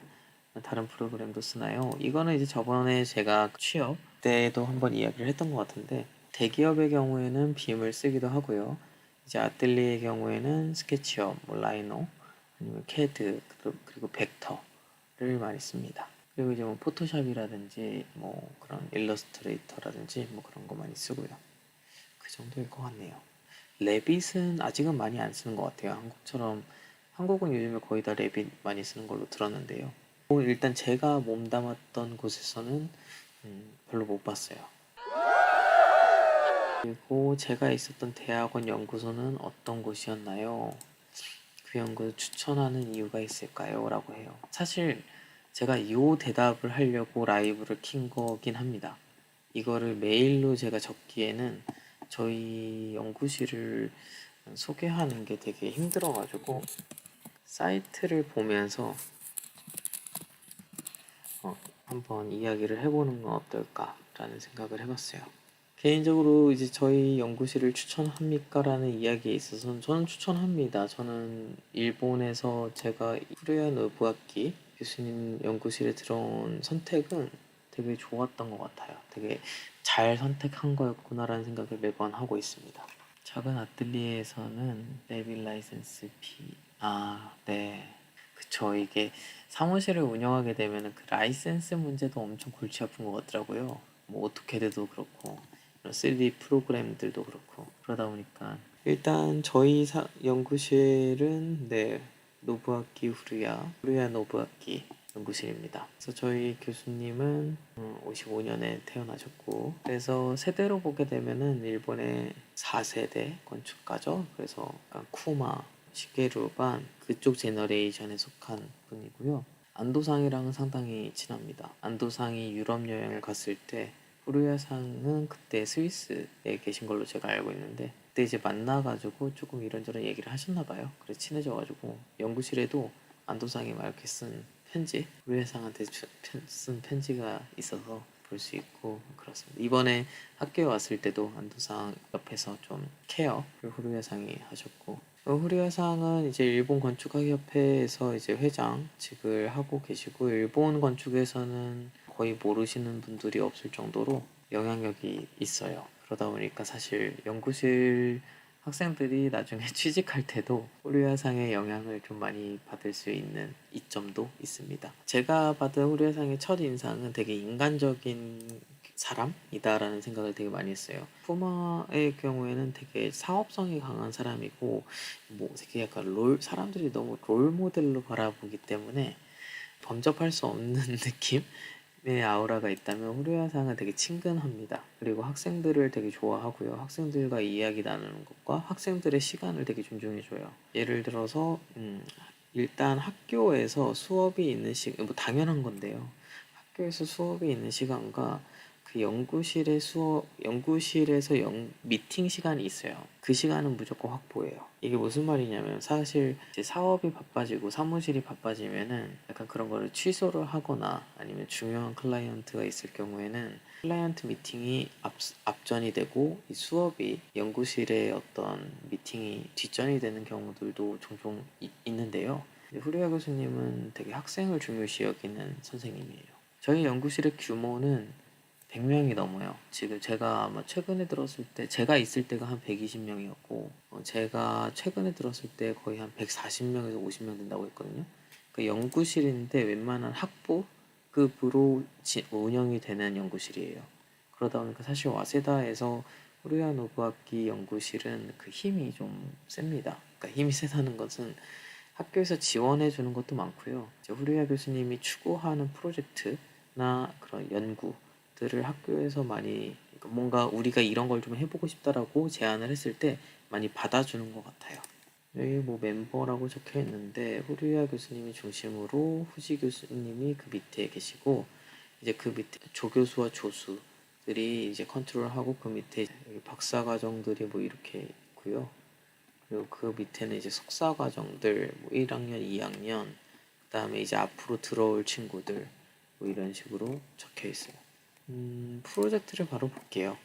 다른 프로그램도 쓰나요? 이거는 이제 저번에 제가 취업 때도 한번 이야기를 했던 것 같은데 대기업의 경우에는 빔을 쓰기도 하고요. 이제 아뜰리의 경우에는 스케치업, 뭐 라이노, 아니면 캐드 그리고 벡터를 많이 씁니다. 그리고 이제 뭐 포토샵이라든지 뭐 그런 일러스트레이터라든지 뭐 그런 거 많이 쓰고요. 그 정도일 것 같네요. 레빗은 아직은 많이 안 쓰는 것 같아요. 한국처럼 한국은 요즘에 거의 다 레빗 많이 쓰는 걸로 들었는데요. 일단 제가 몸담았던 곳에서는 별로 못 봤어요. 그리고 제가 있었던 대학원 연구소는 어떤 곳이었나요? 그 연구소 추천하는 이유가 있을까요? 라고 해요. 사실 제가 이 대답을 하려고 라이브를 킨 거긴 합니다. 이거를 메일로 제가 적기에는 저희 연구실을 소개하는 게 되게 힘들어가지고 사이트를 보면서 한번 이야기를 해보는 건 어떨까라는 생각을 해봤어요. 개인적으로 이제 저희 연구실을 추천합니까? 라는 이야기에 있어서는 저는 추천합니다. 저는 일본에서 제가 후르야 노부아키 교수님 연구실에 들어온 선택은 되게 좋았던 것 같아요. 되게 잘 선택한 거였구나라는 생각을 매번 하고 있습니다. 작은 아뜰리에에서는 레빌 라이센스 비. 네. 그쵸. 이게 사무실을 운영하게 되면은 그 라이센스 문제도 엄청 골치 아픈 것 같더라고요. 뭐 오토캐드도 그렇고, 이런 3D 프로그램들도 그렇고. 그러다 보니까 일단 저희 연구실은 네, 노부아키 후루야 노부아키 연구실입니다. 그래서 저희 교수님은 55년에 태어나셨고, 그래서 세대로 보게 되면은 일본의 4세대 건축가죠. 그래서 약간 쿠마, 시게루반 그쪽 제너레이션에 속한 분이고요. 안도상이랑은 상당히 친합니다. 안도상이 유럽 여행을 갔을 때 후루야상은 그때 스위스에 계신 걸로 제가 알고 있는데 그때 이제 만나가지고 조금 이런저런 얘기를 하셨나 봐요. 그래서 친해져가지고 연구실에도 안도상이 막 이렇게 쓴 편지, 후루야상한테 쓴 편지가 있어서 볼 수 있고 그렇습니다. 이번에 학교에 왔을 때도 안도상 옆에서 좀 케어를 후루야상이 하셨고 후리아상은 이제 일본 건축학협회에서 이제 회장직을 하고 계시고, 일본 건축에서는 거의 모르시는 분들이 없을 정도로 영향력이 있어요. 그러다 보니까 사실 연구실 학생들이 나중에 취직할 때도 후리아상의 영향을 좀 많이 받을 수 있는 이점도 있습니다. 제가 받은 후리아상의 첫 인상은 되게 인간적인 사람이다라는 생각을 되게 많이 했어요. 푸마의 경우에는 되게 사업성이 강한 사람이고, 뭐 되게 약간 사람들이 너무 롤 모델로 바라보기 때문에 범접할 수 없는 느낌의 아우라가 있다면, 후루야상은 되게 친근합니다. 그리고 학생들을 되게 좋아하고요. 학생들과 이야기 나누는 것과 학생들의 시간을 되게 존중해줘요. 예를 들어서 일단 학교에서 수업이 있는 시간, 뭐 당연한 건데요. 학교에서 수업이 있는 시간과 그 연구실에서 미팅 시간이 있어요. 그 시간은 무조건 확보해요. 이게 무슨 말이냐면, 사실 이제 사업이 바빠지고 사무실이 바빠지면은 약간 그런 거를 취소를 하거나, 아니면 중요한 클라이언트가 있을 경우에는 클라이언트 미팅이 앞전이 되고 이 수업이 연구실의 어떤 미팅이 뒷전이 되는 경우들도 종종 있는데요. 후리아 교수님은 되게 학생을 중요시 여기는 선생님이에요. 저희 연구실의 규모는 100명이 넘어요. 지금 제가 아마 최근에 들었을 때, 제가 있을 때가 한 120명이었고, 제가 최근에 들었을 때 거의 한 140명에서 50명 된다고 했거든요. 그 연구실인데 웬만한 학부급으로 운영이 되는 연구실이에요. 그러다 보니까 사실 와세다에서 후루야 노부아키 연구실은 그 힘이 좀 셉니다. 그러니까 힘이 세다는 것은 학교에서 지원해 주는 것도 많고요. 이제 후루야 교수님이 추구하는 프로젝트나 그런 연구들을 학교에서 많이, 그러니까 뭔가 우리가 이런 걸 좀 해보고 싶다라고 제안을 했을 때 많이 받아주는 것 같아요. 여기 뭐 멤버라고 적혀 있는데, 후루야 교수님이 중심으로 후지 교수님이 그 밑에 계시고, 이제 그 밑에 조교수와 조수들이 이제 컨트롤하고, 그 밑에 여기 박사 과정들이 뭐 이렇게 있고요. 그리고 그 밑에는 이제 석사 과정들, 뭐 1학년, 2학년, 그다음에 이제 앞으로 들어올 친구들, 뭐 이런 식으로 적혀 있어요. 프로젝트를 바로 볼게요.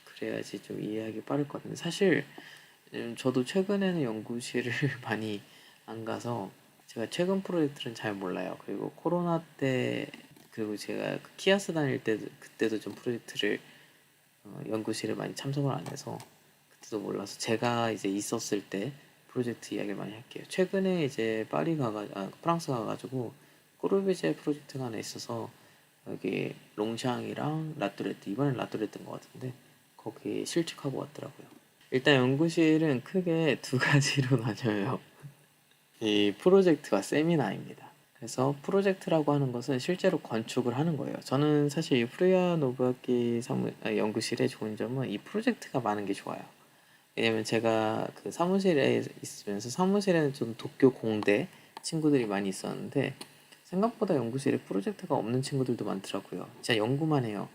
그래야지 좀 이해하기 빠를 것 같은데, 사실 저도 최근에는 연구실을 많이 안 가서 제가 최근 프로젝트는 잘 몰라요. 그리고 코로나 때, 그리고 제가 그 키아스 다닐 때 그때도 좀 프로젝트를 연구실에 많이 참석을 안 해서 그때도 몰라서, 제가 이제 있었을 때 프로젝트 이야기를 많이 할게요. 최근에 이제 프랑스 가가지고 꼬르비제 프로젝트가 하나 있어서, 여기 롱샹이랑 라뚜레트, 이번엔 라뚜레트인 것 같은데 거기 실측하고 왔더라고요. 일단 연구실은 크게 두 가지로 나뉘어요. 이 프로젝트와 세미나입니다. 그래서 프로젝트라고 하는 것은 실제로 건축을 하는 거예요. 저는 사실 이 프루야 노부아키 연구실의 좋은 점은 이 프로젝트가 많은 게 좋아요. 왜냐면 제가 그 사무실에 있으면서, 사무실에는 좀 도쿄 공대 친구들이 많이 있었는데, 생각보다 연구실에 프로젝트가 없는 친구들도 많더라고요. 진짜 연구만 해요.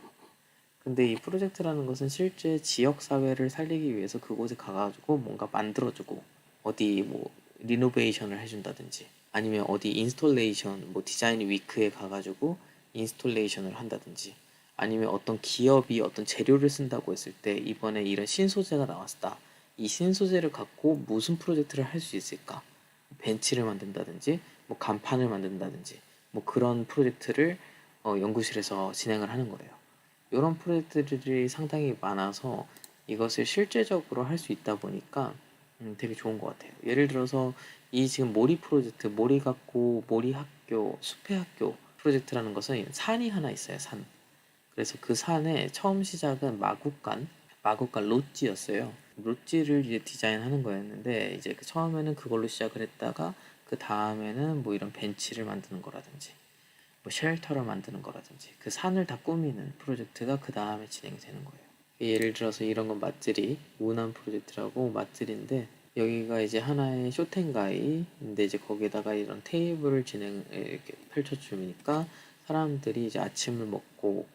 근데 이 프로젝트라는 것은 실제 지역 사회를 살리기 위해서 그곳에 가가지고 뭔가 만들어주고, 어디 뭐 리노베이션을 해준다든지, 아니면 어디 인스톨레이션, 뭐 디자인 위크에 가가지고 인스톨레이션을 한다든지, 아니면 어떤 기업이 어떤 재료를 쓴다고 했을 때 이번에 이런 신소재가 나왔다. 이 신소재를 갖고 무슨 프로젝트를 할 수 있을까? 벤치를 만든다든지, 뭐 간판을 만든다든지, 뭐 그런 프로젝트를 연구실에서 진행을 하는 거예요. 이런 프로젝트들이 상당히 많아서 이것을 실제적으로 할 수 있다 보니까 되게 좋은 것 같아요. 예를 들어서 이 지금 모리 프로젝트, 모리 갖고 모리 학교, 숲의 학교 프로젝트라는 것은 산이 하나 있어요. 산. 그래서 그 산의 처음 시작은 마국간 롯지였어요. 롯지를 이제 디자인하는 거였는데, 이제 그 처음에는 그걸로 시작을 했다가 그 다음에는 뭐 이런 벤치를 만드는 거라든지, 뭐 쉘터를 만드는 거라든지, 그 산을 다 꾸미는 프로젝트가 그 다음에 진행이 되는 거예요. 예를 들어서 이런 건 맛들이 우난 프로젝트라고, 맛들인데 여기가 이제 하나의 쇼텐가이인데, 이제 거기에다가 이런 테이블을 이렇게 펼쳐주니까 사람들이 이제 아침을 먹고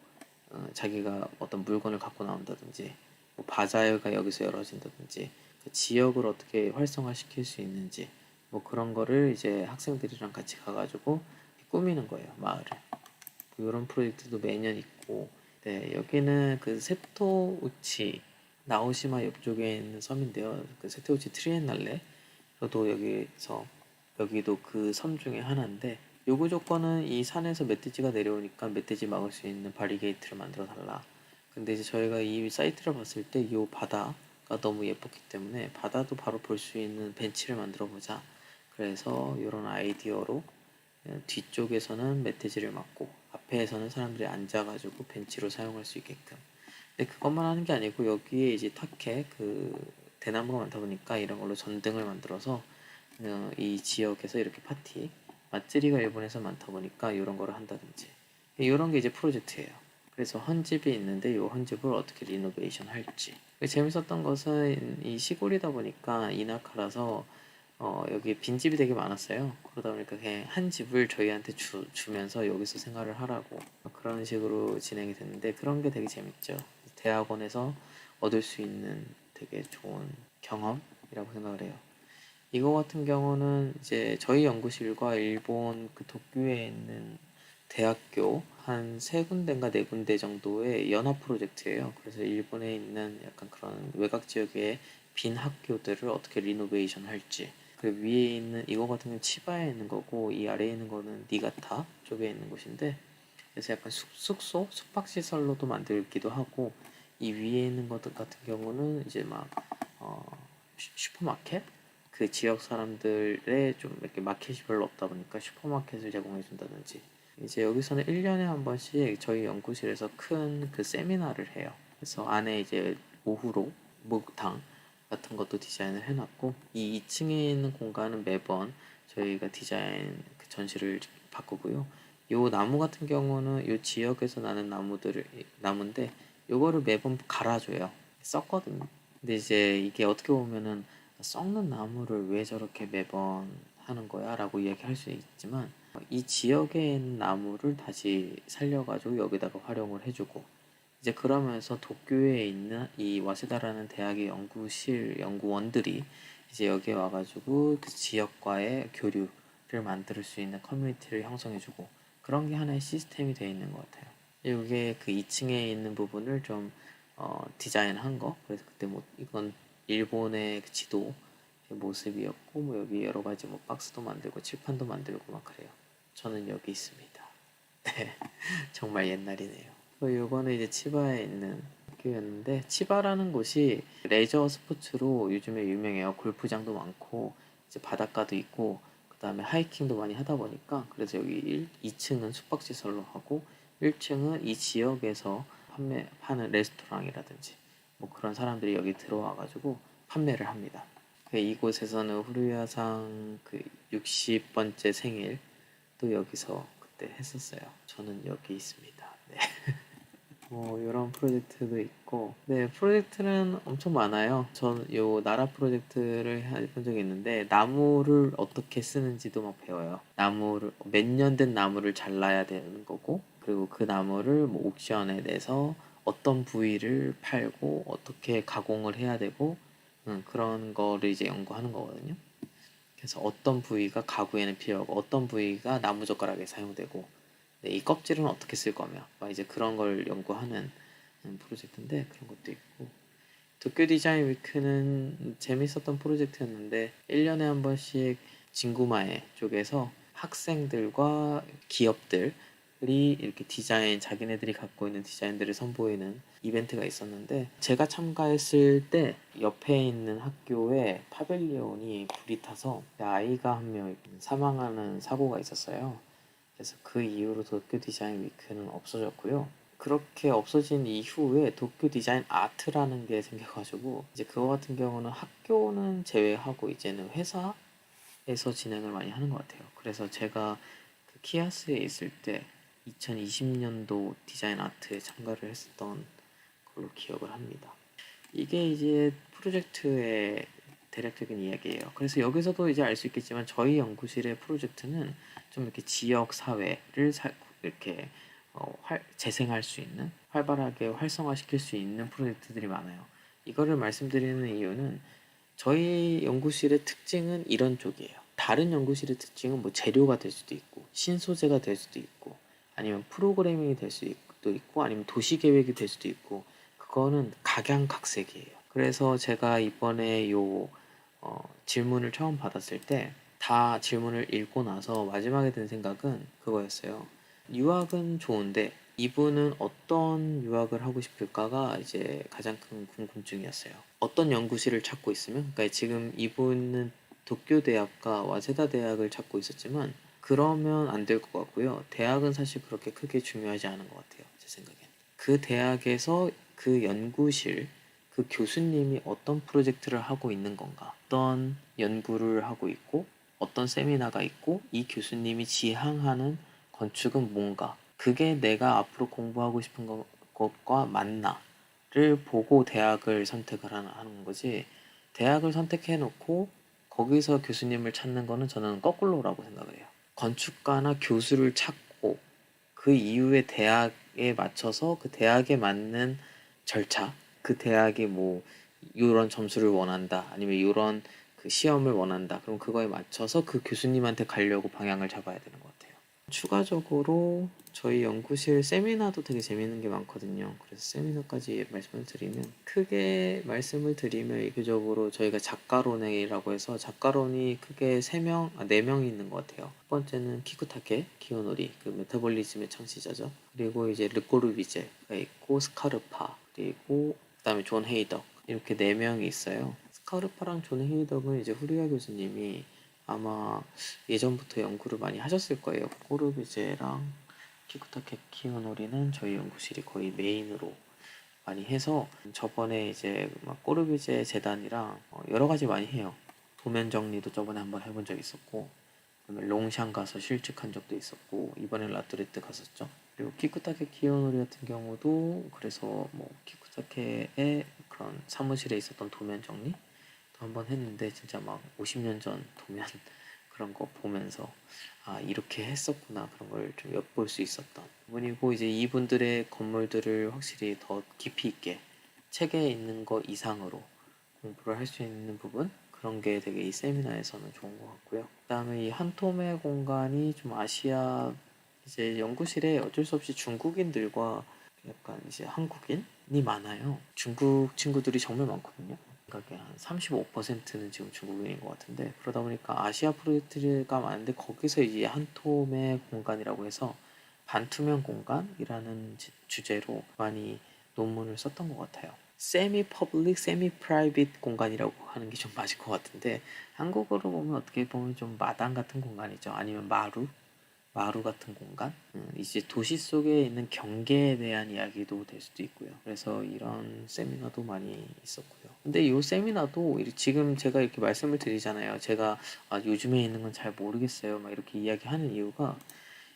자기가 어떤 물건을 갖고 나온다든지, 뭐 바자회가 여기서 열어진다든지, 그 지역을 어떻게 활성화시킬 수 있는지, 뭐 그런 거를 이제 학생들이랑 같이 가가지고 꾸미는 거예요, 마을을. 이런 프로젝트도 매년 있고, 네, 여기는 그 세토우치 나오시마 옆쪽에 있는 섬인데요. 그 세토우치 트리엔날레로 저도 여기도 그 섬 중에 하나인데, 요구 조건은 이 산에서 멧돼지가 내려오니까 멧돼지 막을 수 있는 바리게이트를 만들어 달라. 근데 이제 저희가 이 사이트를 봤을 때 이 바다가 너무 예뻤기 때문에 바다도 바로 볼 수 있는 벤치를 만들어 보자. 그래서 이런 아이디어로 뒤쪽에서는 멧돼지를 막고 앞에서는 사람들이 앉아가지고 벤치로 사용할 수 있게끔. 근데 그것만 하는 게 아니고 여기에 이제 탁해 그 대나무가 많다 보니까 이런 걸로 전등을 만들어서 이 지역에서 이렇게 파티 맛집이가 일본에서 많다 보니까 이런 거를 한다든지 이런 게 이제 프로젝트예요. 그래서 헌집이 있는데 이 헌집을 어떻게 리노베이션 할지. 재밌었던 것은 이 시골이다 보니까 이나카라서 여기 빈집이 되게 많았어요. 그러다 보니까 그냥 한 집을 저희한테 주면서 여기서 생활을 하라고 그런 식으로 진행이 됐는데 그런 게 되게 재밌죠. 대학원에서 얻을 수 있는 되게 좋은 경험이라고 생각을 해요. 이거 같은 경우는 이제 저희 연구실과 일본 그 도쿄에 있는 대학교 한 세 군데인가 네 군데 정도의 연합 프로젝트예요. 그래서 일본에 있는 약간 그런 외곽 지역의 빈 학교들을 어떻게 리노베이션 할지. 그 위에 있는 이거 같은 경우는 치바에 있는 거고 이 아래에 있는 거는 니가타 쪽에 있는 곳인데 그래서 약간 숙소, 숙박시설로도 만들기도 하고 이 위에 있는 것 같은 경우는 이제 막 어, 슈퍼마켓? 그 지역 사람들의 좀 이렇게 마켓이 별로 없다 보니까 슈퍼마켓을 제공해 준다든지 이제 여기서는 1년에 한 번씩 저희 연구실에서 큰 그 세미나를 해요. 그래서 안에 이제 오후로 목욕탕 같은 것도 디자인을 해놨고 이 2층에 있는 공간은 매번 저희가 디자인 그 전시를 바꾸고요. 요 나무 같은 경우는 요 지역에서 나는 나무인데 요거를 매번 갈아줘요. 썩거든요. 근데 이제 이게 어떻게 보면은 썩는 나무를 왜 저렇게 매번 하는 거야? 라고 이야기할 수 있지만 이 지역에 있는 나무를 다시 살려가지고 여기다가 활용을 해주고 이제 그러면서 도쿄에 있는 이 와세다라는 대학의 연구원들이 이제 여기에 와가지고 그 지역과의 교류를 만들 수 있는 커뮤니티를 형성해주고 그런 게 하나의 시스템이 되어 있는 것 같아요. 이게 그 2층에 있는 부분을 좀 디자인한 거. 그래서 그때 뭐 이건 일본의 그 지도 모습이었고 뭐 여기 여러 가지 뭐 박스도 만들고 칠판도 만들고 막 그래요. 저는 여기 있습니다. 네, 정말 옛날이네요. 요거는 이제 치바에 있는 학교였는데 치바라는 곳이 레저 스포츠로 요즘에 유명해요. 골프장도 많고 이제 바닷가도 있고 그다음에 하이킹도 많이 하다 보니까 그래서 여기 2층은 숙박시설로 하고 1층은 이 지역에서 파는 레스토랑이라든지 뭐 그런 사람들이 여기 들어와 가지고 판매를 합니다. 이곳에서는 후루야상 그 60번째 생일 또 여기서 그때 했었어요. 저는 여기 있습니다. 네. 뭐 이런 프로젝트도 있고 네 프로젝트는 엄청 많아요. 저는 요 나라 프로젝트를 해본 적이 있는데 나무를 어떻게 쓰는지도 막 배워요. 나무를 몇 년 된 나무를 잘라야 되는 거고 그리고 그 나무를 뭐 옥션에 내서 어떤 부위를 팔고 어떻게 가공을 해야 되고 그런 거를 이제 연구하는 거거든요. 그래서 어떤 부위가 가구에는 필요하고 어떤 부위가 나무젓가락에 사용되고 네, 이 껍질은 어떻게 쓸 거며 막 이제 그런 걸 연구하는 프로젝트인데 그런 것도 있고 도쿄 디자인 위크는 재밌었던 프로젝트였는데 1년에 한 번씩 진구마에 쪽에서 학생들과 기업들이 이렇게 자기네들이 갖고 있는 디자인들을 선보이는 이벤트가 있었는데 제가 참가했을 때 옆에 있는 학교에 파빌리온이 불이 타서 아이가 한 명 사망하는 사고가 있었어요. 그래서 그 이후로 도쿄 디자인 위크는 없어졌고요. 그렇게 없어진 이후에 도쿄 디자인 아트라는 게 생겨가지고 이제 그거 같은 경우는 학교는 제외하고 이제는 회사에서 진행을 많이 하는 것 같아요. 그래서 제가 그 키아스에 있을 때 2020년도 디자인 아트에 참가를 했었던 걸로 기억을 합니다. 이게 이제 프로젝트의 대략적인 이야기예요. 그래서 여기서도 이제 알 수 있겠지만 저희 연구실의 프로젝트는 좀 이렇게 지역 사회를 이렇게 재생할 수 있는 활발하게 활성화시킬 수 있는 프로젝트들이 많아요. 이거를 말씀드리는 이유는 저희 연구실의 특징은 이런 쪽이에요. 다른 연구실의 특징은 뭐 재료가 될 수도 있고 신소재가 될 수도 있고 아니면 프로그래밍이 될 수도 있고 아니면 도시 계획이 될 수도 있고 그거는 각양각색이에요. 그래서 제가 이번에 질문을 처음 받았을 때 다 질문을 읽고 나서 마지막에 든 생각은 그거였어요. 유학은 좋은데 이분은 어떤 유학을 하고 싶을까가 이제 가장 큰 궁금증이었어요. 어떤 연구실을 찾고 있으면, 그러니까 지금 이분은 도쿄 대학과 와세다 대학을 찾고 있었지만 그러면 안 될 것 같고요. 대학은 사실 그렇게 크게 중요하지 않은 것 같아요. 제 생각엔. 그 대학에서 그 연구실, 그 교수님이 어떤 프로젝트를 하고 있는 건가, 어떤 연구를 하고 있고, 어떤 세미나가 있고, 이 교수님이 지향하는 건축은 뭔가, 그게 내가 앞으로 공부하고 싶은 것과 맞나를 보고 대학을 선택을 하는 거지. 대학을 선택해 놓고 거기서 교수님을 찾는 거는 저는 거꾸로라고 생각을 해요. 건축가나 교수를 찾고 그 이후에 대학에 맞춰서 그 대학에 맞는 절차, 그 대학이 뭐 이런 점수를 원한다, 아니면 이런 그 시험을 원한다, 그럼 그거에 맞춰서 그 교수님한테 가려고 방향을 잡아야 되는 것 같아요. 추가적으로 저희 연구실 세미나도 되게 재밌는 게 많거든요. 그래서 세미나까지 말씀을 드리면, 크게 말씀을 드리면 이교적으로 저희가 작가론회라고 해서 작가론이 크게 4명이 있는 것 같아요. 첫 번째는 키쿠타케 키요노리, 그 메타볼리즘의 창시자죠. 그리고 이제 르꼬르비제가 있고, 스카르파, 그리고 그다음에 존 헤이덕, 이렇게 4명이 있어요. 스카르파랑 존 헤이덕은 이제 후리아 교수님이 아마 예전부터 연구를 많이 하셨을 거예요. 꼬르비제랑 키쿠타케 키요노리는 저희 연구실이 거의 메인으로 많이 해서, 저번에 이제 막 꼬르비제 재단이랑 여러 가지 많이 해요. 도면 정리도 저번에 한번 해본 적 있었고, 그다음에 롱샹 가서 실측한 적도 있었고, 이번에 라뚜레트 갔었죠. 그리고 키쿠타케 키요노리 같은 경우도 그래서 뭐 키쿠타케의 그런 사무실에 있었던 도면 정리 한번 했는데, 진짜 막 50년 전 도면 그런 거 보면서 아, 이렇게 했었구나, 그런 걸 좀 엿볼 수 있었던 부분이고, 이제 이분들의 건물들을 확실히 더 깊이 있게 책에 있는 거 이상으로 공부를 할 수 있는 부분, 그런 게 되게 이 세미나에서는 좋은 것 같고요. 그다음에 이 한톰의 공간이 좀 아시아, 이제 연구실에 어쩔 수 없이 중국인들과 약간 이제 한국인이 많아요. 중국 친구들이 정말 많거든요. 생각에 한 35%는 지금 중국인인 것 같은데, 그러다 보니까 아시아 프로젝트가 많은데 거기서 이제 한톰의 공간이라고 해서 반투명 공간이라는 주제로 많이 논문을 썼던 것 같아요. 세미 퍼블릭, 세미 프라이빗 공간이라고 하는 게 좀 맞을 것 같은데, 한국어로 보면 어떻게 보면 좀 마당 같은 공간이죠. 아니면 마루 같은 공간? 이제 도시 속에 있는 경계에 대한 이야기도 될 수도 있고요. 그래서 이런 세미나도 많이 있었고요. 근데 이 세미나도 지금 제가 이렇게 말씀을 드리잖아요. 제가 요즘에 있는 건 잘 모르겠어요, 막 이렇게 이야기하는 이유가,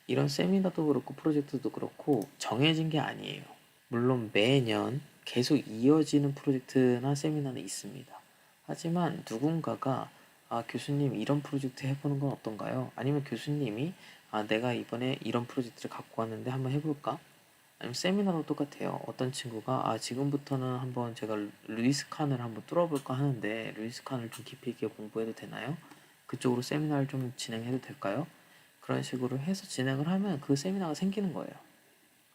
이런 세미나도 그렇고 프로젝트도 그렇고 정해진 게 아니에요. 물론 매년 계속 이어지는 프로젝트나 세미나는 있습니다. 하지만 누군가가 교수님 이런 프로젝트 해보는 건 어떤가요? 아니면 교수님이 내가 이번에 이런 프로젝트를 갖고 왔는데 한번 해볼까? 아니면 세미나도 똑같아요. 어떤 친구가 지금부터는 한번 제가 루이스 칸을 한번 뚫어볼까 하는데, 루이스 칸을 좀 깊이 있게 공부해도 되나요? 그쪽으로 세미나를 좀 진행해도 될까요? 그런 식으로 해서 진행을 하면 그 세미나가 생기는 거예요.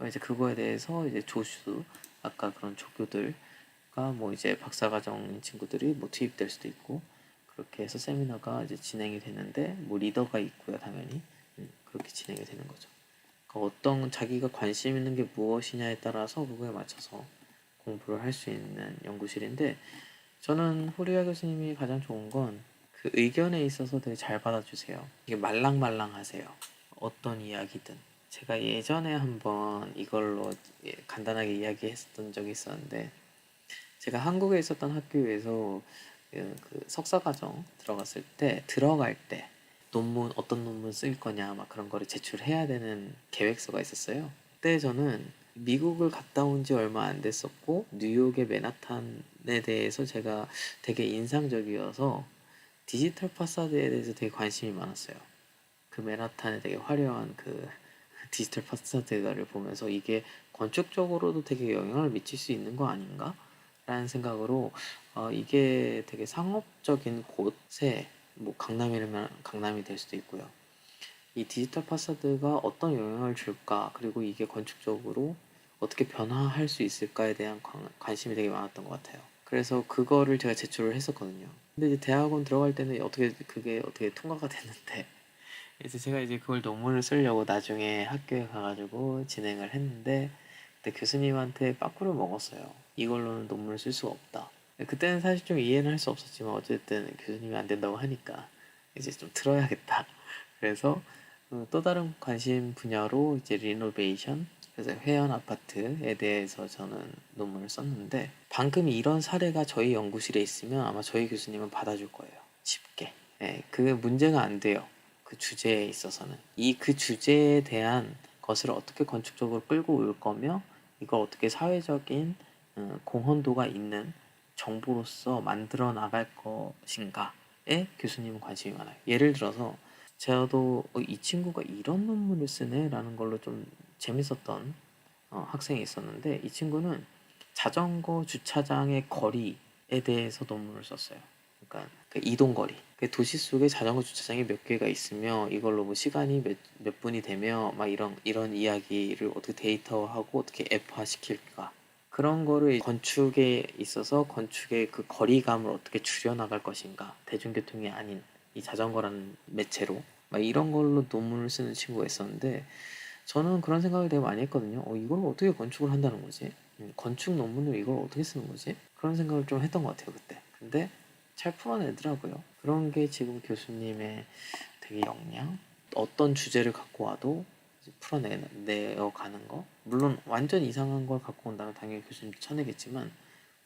이제 그거에 대해서 이제 조수, 아까 그런 조교들과 뭐 이제 박사과정인 친구들이 뭐 투입될 수도 있고, 그렇게 해서 세미나가 이제 진행이 되는데, 뭐 리더가 있고요, 당연히. 그렇게 진행이 되는 거죠. 그러니까 어떤 자기가 관심 있는 게 무엇이냐에 따라서 그거에 맞춰서 공부를 할 수 있는 연구실인데, 저는 호리아 교수님이 가장 좋은 건 그 의견에 있어서 되게 잘 받아주세요. 이게 말랑말랑하세요. 어떤 이야기든. 제가 예전에 한번 이걸로 간단하게 이야기했었던 적이 있었는데, 제가 한국에 있었던 학교에서 그 석사과정 들어갈 때 어떤 논문 쓸 거냐 막 그런 거를 제출해야 되는 계획서가 있었어요. 그때 저는 미국을 갔다 온지 얼마 안 됐었고, 뉴욕의 맨하탄에 대해서 제가 되게 인상적이어서 디지털 파사드에 대해서 되게 관심이 많았어요. 그 맨하탄의 되게 화려한 그 디지털 파사드를 보면서 이게 건축적으로도 되게 영향을 미칠 수 있는 거 아닌가? 라는 생각으로, 이게 되게 상업적인 곳에, 뭐 강남이라면 강남이 될 수도 있고요. 이 디지털 파사드가 어떤 영향을 줄까? 그리고 이게 건축적으로 어떻게 변화할 수 있을까에 대한 관심이 되게 많았던 것 같아요. 그래서 그거를 제가 제출을 했었거든요. 근데 이제 대학원 들어갈 때는 어떻게 그게 어떻게 통과가 됐는데 이제 제가 이제 그걸 논문을 쓰려고 나중에 학교에 가가지고 진행을 했는데 그때 교수님한테 빠꾸를 먹었어요. 이걸로는 논문을 쓸 수가 없다. 그때는 사실 좀 이해는 할 수 없었지만 어쨌든 교수님이 안 된다고 하니까 이제 좀 들어야겠다. 그래서 또 다른 관심 분야로 이제 리노베이션, 그래서 회원 아파트에 대해서 저는 논문을 썼는데 방금 이런 사례가 저희 연구실에 있으면 아마 저희 교수님은 받아줄 거예요. 쉽게. 예, 그게 문제가 안 돼요. 그 주제에 있어서는. 그 주제에 대한 것을 어떻게 건축적으로 끌고 올 거며 이걸 어떻게 사회적인 공헌도가 있는 정보로서 만들어 나갈 것인가에 교수님은 관심이 많아요. 예를 들어서 저도 이 친구가 이런 논문을 쓰네 라는 걸로 좀 재밌었던 학생이 있었는데 이 친구는 자전거 주차장의 거리에 대해서 논문을 썼어요. 그러니까 그 이동 거리. 그 도시 속에 자전거 주차장이 몇 개가 있으며 이걸로 뭐 시간이 몇 분이 되며 막 이런 이야기를 어떻게 데이터하고 어떻게 앱화 시킬까. 그런 거를 건축에 있어서 건축의 그 거리감을 어떻게 줄여나갈 것인가. 대중교통이 아닌 이 자전거라는 매체로. 막 이런 걸로 논문을 쓰는 친구가 있었는데 저는 그런 생각을 되게 많이 했거든요. 이걸 어떻게 건축을 한다는 거지? 건축 논문을 이걸 어떻게 쓰는 거지? 그런 생각을 좀 했던 것 같아요, 그때. 근데 잘 풀어내더라고요. 그런 게 지금 교수님의 되게 역량? 어떤 주제를 갖고 와도 이제 풀어내어 가는 거? 물론 완전 이상한 걸 갖고 온다면 당연히 교수님도 쳐내겠지만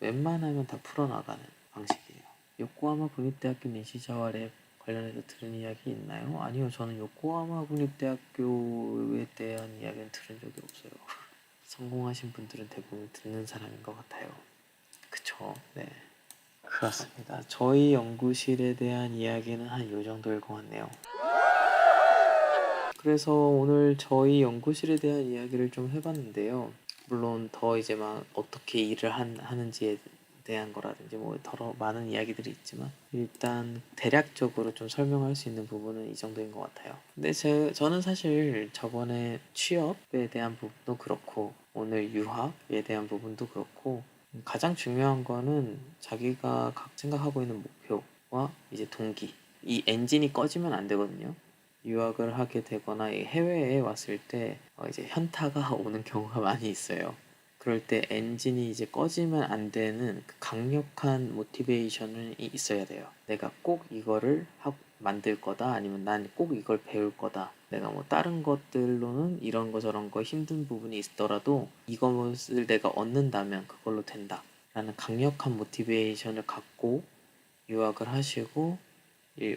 웬만하면 다 풀어나가는 방식이에요. 요코하마 국립대학교 내시자왈에 관련해서 들은 이야기 있나요? 아니요, 저는 요코하마 국립대학교에 대한 이야기는 들은 적이 없어요. 성공하신 분들은 대부분 듣는 사람인 것 같아요. 그쵸? 네. 그렇습니다. 저희 연구실에 대한 이야기는 한 요 정도일 것 같네요. 그래서 오늘 저희 연구실에 대한 이야기를 좀 해봤는데요. 물론 더 이제 막 어떻게 일을 하는지에 대한 거라든지 뭐 더러 많은 이야기들이 있지만 일단 대략적으로 좀 설명할 수 있는 부분은 이 정도인 것 같아요. 근데 저는 사실 저번에 취업에 대한 부분도 그렇고 오늘 유학에 대한 부분도 그렇고 가장 중요한 거는 자기가 각 생각하고 있는 목표와 이제 동기 이 엔진이 꺼지면 안 되거든요. 유학을 하게 되거나 해외에 왔을 때 이제 현타가 오는 경우가 많이 있어요. 그럴 때 엔진이 이제 꺼지면 안 되는 그 강력한 모티베이션이 있어야 돼요. 내가 꼭 이거를 만들 거다 아니면 난 꼭 이걸 배울 거다. 내가 뭐 다른 것들로는 이런 거 저런 거 힘든 부분이 있더라도 이것을 내가 얻는다면 그걸로 된다. 라는 강력한 모티베이션을 갖고 유학을 하시고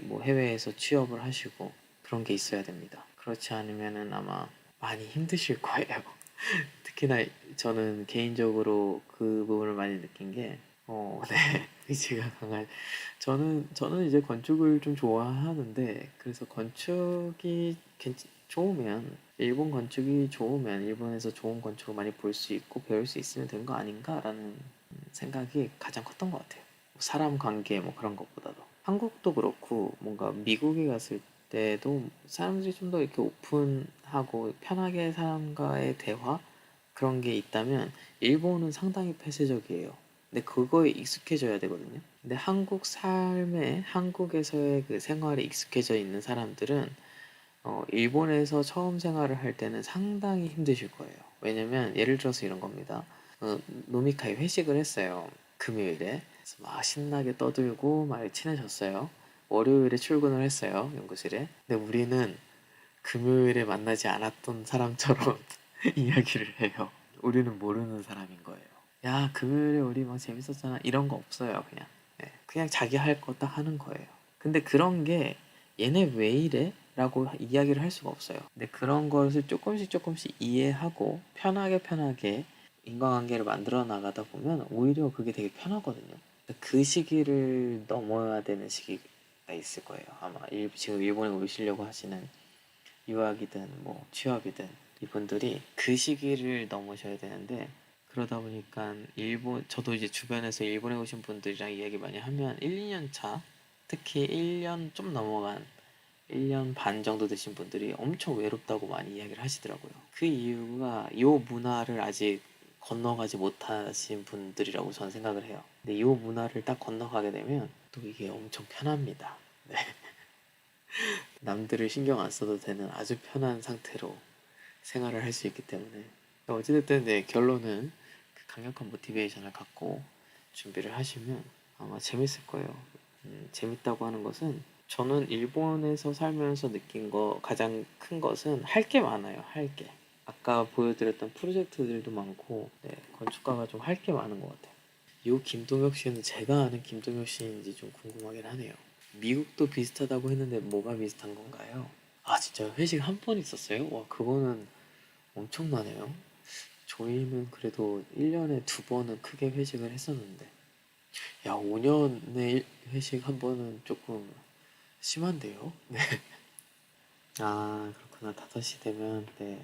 뭐 해외에서 취업을 하시고 그런 게 있어야 됩니다. 그렇지 않으면은 아마 많이 힘드실 거예요. 특히나 저는 개인적으로 그 부분을 많이 느낀 게, 네, 의지가 강한. 저는 이제 건축을 좀 좋아하는데, 그래서 건축이 좋으면, 일본 건축이 좋으면, 일본에서 좋은 건축을 많이 볼 수 있고, 배울 수 있으면 되는 거 아닌가라는 생각이 가장 컸던 것 같아요. 사람 관계 뭐 그런 것보다도. 한국도 그렇고, 뭔가 미국에 갔을 때도 사람들이 좀 더 이렇게 오픈하고 편하게 사람과의 대화 그런 게 있다면 일본은 상당히 폐쇄적이에요. 근데 그거에 익숙해져야 되거든요. 근데 한국에서의 그 생활에 익숙해져 있는 사람들은 일본에서 처음 생활을 할 때는 상당히 힘드실 거예요. 왜냐면 예를 들어서 이런 겁니다. 노미카이 회식을 했어요. 금요일에. 그래서 막 신나게 떠들고 막 친해졌어요. 월요일에 출근을 했어요. 연구실에. 근데 우리는 금요일에 만나지 않았던 사람처럼 이야기를 해요. 우리는 모르는 사람인 거예요. 야, 금요일에 우리 막 재밌었잖아. 이런 거 없어요, 그냥. 네, 그냥 자기 할 거 딱 하는 거예요. 근데 그런 게 얘네 왜 이래? 라고 이야기를 할 수가 없어요. 근데 그런 것을 조금씩 이해하고 편하게 인간관계를 만들어 나가다 보면 오히려 그게 되게 편하거든요. 그 시기를 넘어야 되는 시기가 있을 거예요. 아마 지금 일본에 오시려고 하시는 유학이든 뭐 취업이든 이분들이 그 시기를 넘으셔야 되는데 그러다 보니까 저도 이제 주변에서 일본에 오신 분들이랑 이야기 많이 하면 1, 2년 차 특히 1년 좀 넘어간 1년 반 정도 되신 분들이 엄청 외롭다고 많이 이야기를 하시더라고요. 그 이유가 요 문화를 아직 건너가지 못하신 분들이라고 저는 생각을 해요. 근데 이 문화를 딱 건너가게 되면 또 이게 엄청 편합니다. 네. 남들을 신경 안 써도 되는 아주 편한 상태로 생활을 할 수 있기 때문에 어찌됐든 네, 결론은 그 강력한 모티베이션을 갖고 준비를 하시면 아마 재밌을 거예요. 재밌다고 하는 것은 저는 일본에서 살면서 느낀 거 가장 큰 것은 할 게 많아요. 할 게. 아까 보여드렸던 프로젝트들도 많고 네, 건축가가 좀 할 게 많은 것 같아요. 이 김동혁 씨는 제가 아는 김동혁 씨인지 좀 궁금하긴 하네요. 미국도 비슷하다고 했는데 뭐가 비슷한 건가요? 아 진짜 회식 한 번 있었어요? 와 그거는 엄청나네요. 저희는 그래도 1년에 두 번은 크게 회식을 했었는데 야 5년에 회식 한 번은 조금 심한데요? 네. 아 그렇구나. 5시 되면 네.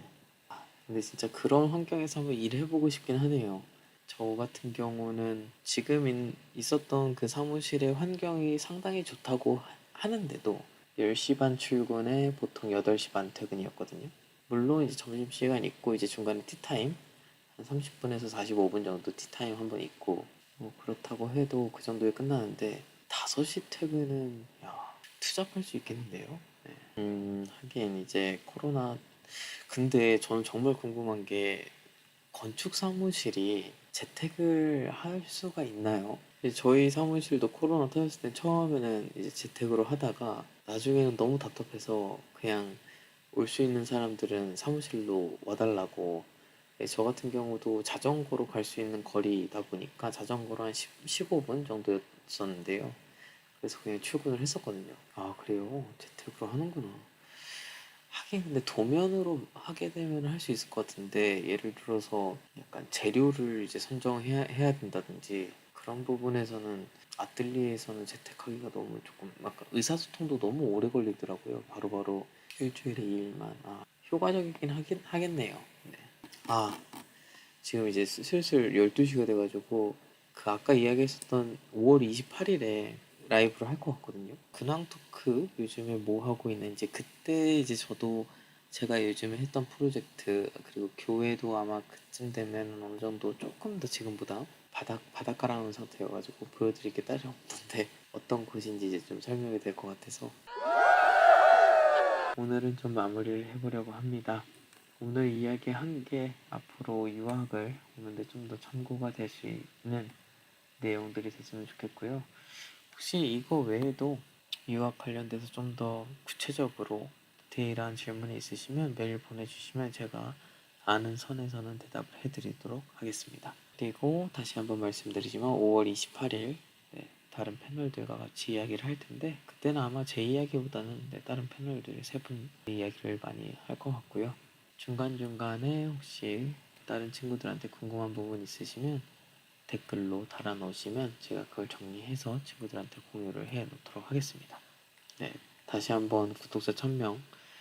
근데 진짜 그런 환경에서 한번 일해보고 싶긴 하네요. 저 같은 경우는 지금 있었던 그 사무실의 환경이 상당히 좋다고 하는데도 10시 반 출근에 보통 8시 반 퇴근이었거든요. 물론 이제 점심시간 있고 이제 중간에 티타임 한 30분에서 45분 정도 티타임 한 번 있고 뭐 그렇다고 해도 그 정도에 끝나는데 5시 퇴근은 야 투잡할 수 있겠는데요? 네. 하긴 이제 코로나 근데 저는 정말 궁금한 게 건축 사무실이 재택을 할 수가 있나요? 이제 저희 사무실도 코로나 터졌을 때 처음에는 이제 재택으로 하다가 나중에는 너무 답답해서 그냥 올 수 있는 사람들은 사무실로 와달라고 저 같은 경우도 자전거로 갈 수 있는 거리다 보니까 자전거로 한 15분 정도였었는데요. 그래서 그냥 출근을 했었거든요. 아, 그래요? 재택으로 하는구나. 하긴 근데 도면으로 하게 되면 할 수 있을 것 같은데 예를 들어서 약간 재료를 이제 선정해야 된다든지 그런 부분에서는 아뜰리에서는 재택하기가 너무 조금 막 의사소통도 너무 오래 걸리더라고요. 바로바로 일주일에 2일만. 아, 효과적이긴 하겠네요. 네. 아, 지금 이제 슬슬 12시가 돼가지고 그 아까 이야기했었던 5월 28일에 라이브를 할 것 같거든요. 근황 토크 요즘에 뭐 하고 있는지 그때 이제 저도 제가 요즘에 했던 프로젝트 그리고 교회도 아마 그쯤 되면 어느 정도 조금 더 지금보다 바닷가 라는 상태여가지고 보여드릴 게 따로 없는데 어떤 곳인지 이제 좀 설명이 될 것 같아서 오늘은 좀 마무리를 해보려고 합니다. 오늘 이야기한 게 앞으로 유학을 오는데 좀 더 참고가 될 수 있는 내용들이 됐으면 좋겠고요. 혹시 이거 외에도 유학 관련돼서 좀 더 구체적으로 디테일한 질문이 있으시면 메일 보내주시면 제가 아는 선에서는 대답을 해드리도록 하겠습니다. 그리고 다시 한번 말씀드리지만 5월 28일 다른 패널들과 같이 이야기를 할 텐데 그때는 아마 제 이야기보다는 다른 패널들 세 분 이야기를 많이 할 것 같고요. 중간중간에 혹시 다른 친구들한테 궁금한 부분 있으시면 댓글로 달아놓으시면 제가 그걸 정리해서 친구들한테 공유를 해 놓도록 하겠습니다. 네, 다시 한번 구독자 1000명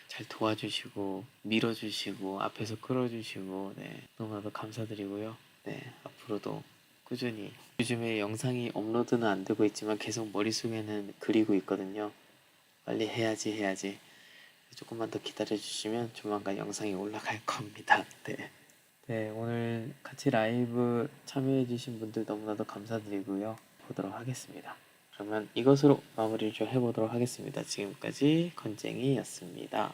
잘 도와주시고 밀어주시고 앞에서 끌어주시고 네, 너무나도 감사드리고요. 네, 앞으로도 꾸준히 요즘에 영상이 업로드는 안 되고 있지만 계속 머릿속에는 그리고 있거든요. 빨리 해야지 조금만 더 기다려주시면 조만간 영상이 올라갈 겁니다. 네. 네, 오늘 같이 라이브 참여해주신 분들 너무나도 감사드리고요. 보도록 하겠습니다. 그러면 이것으로 마무리를 좀 해보도록 하겠습니다. 지금까지 건쟁이였습니다.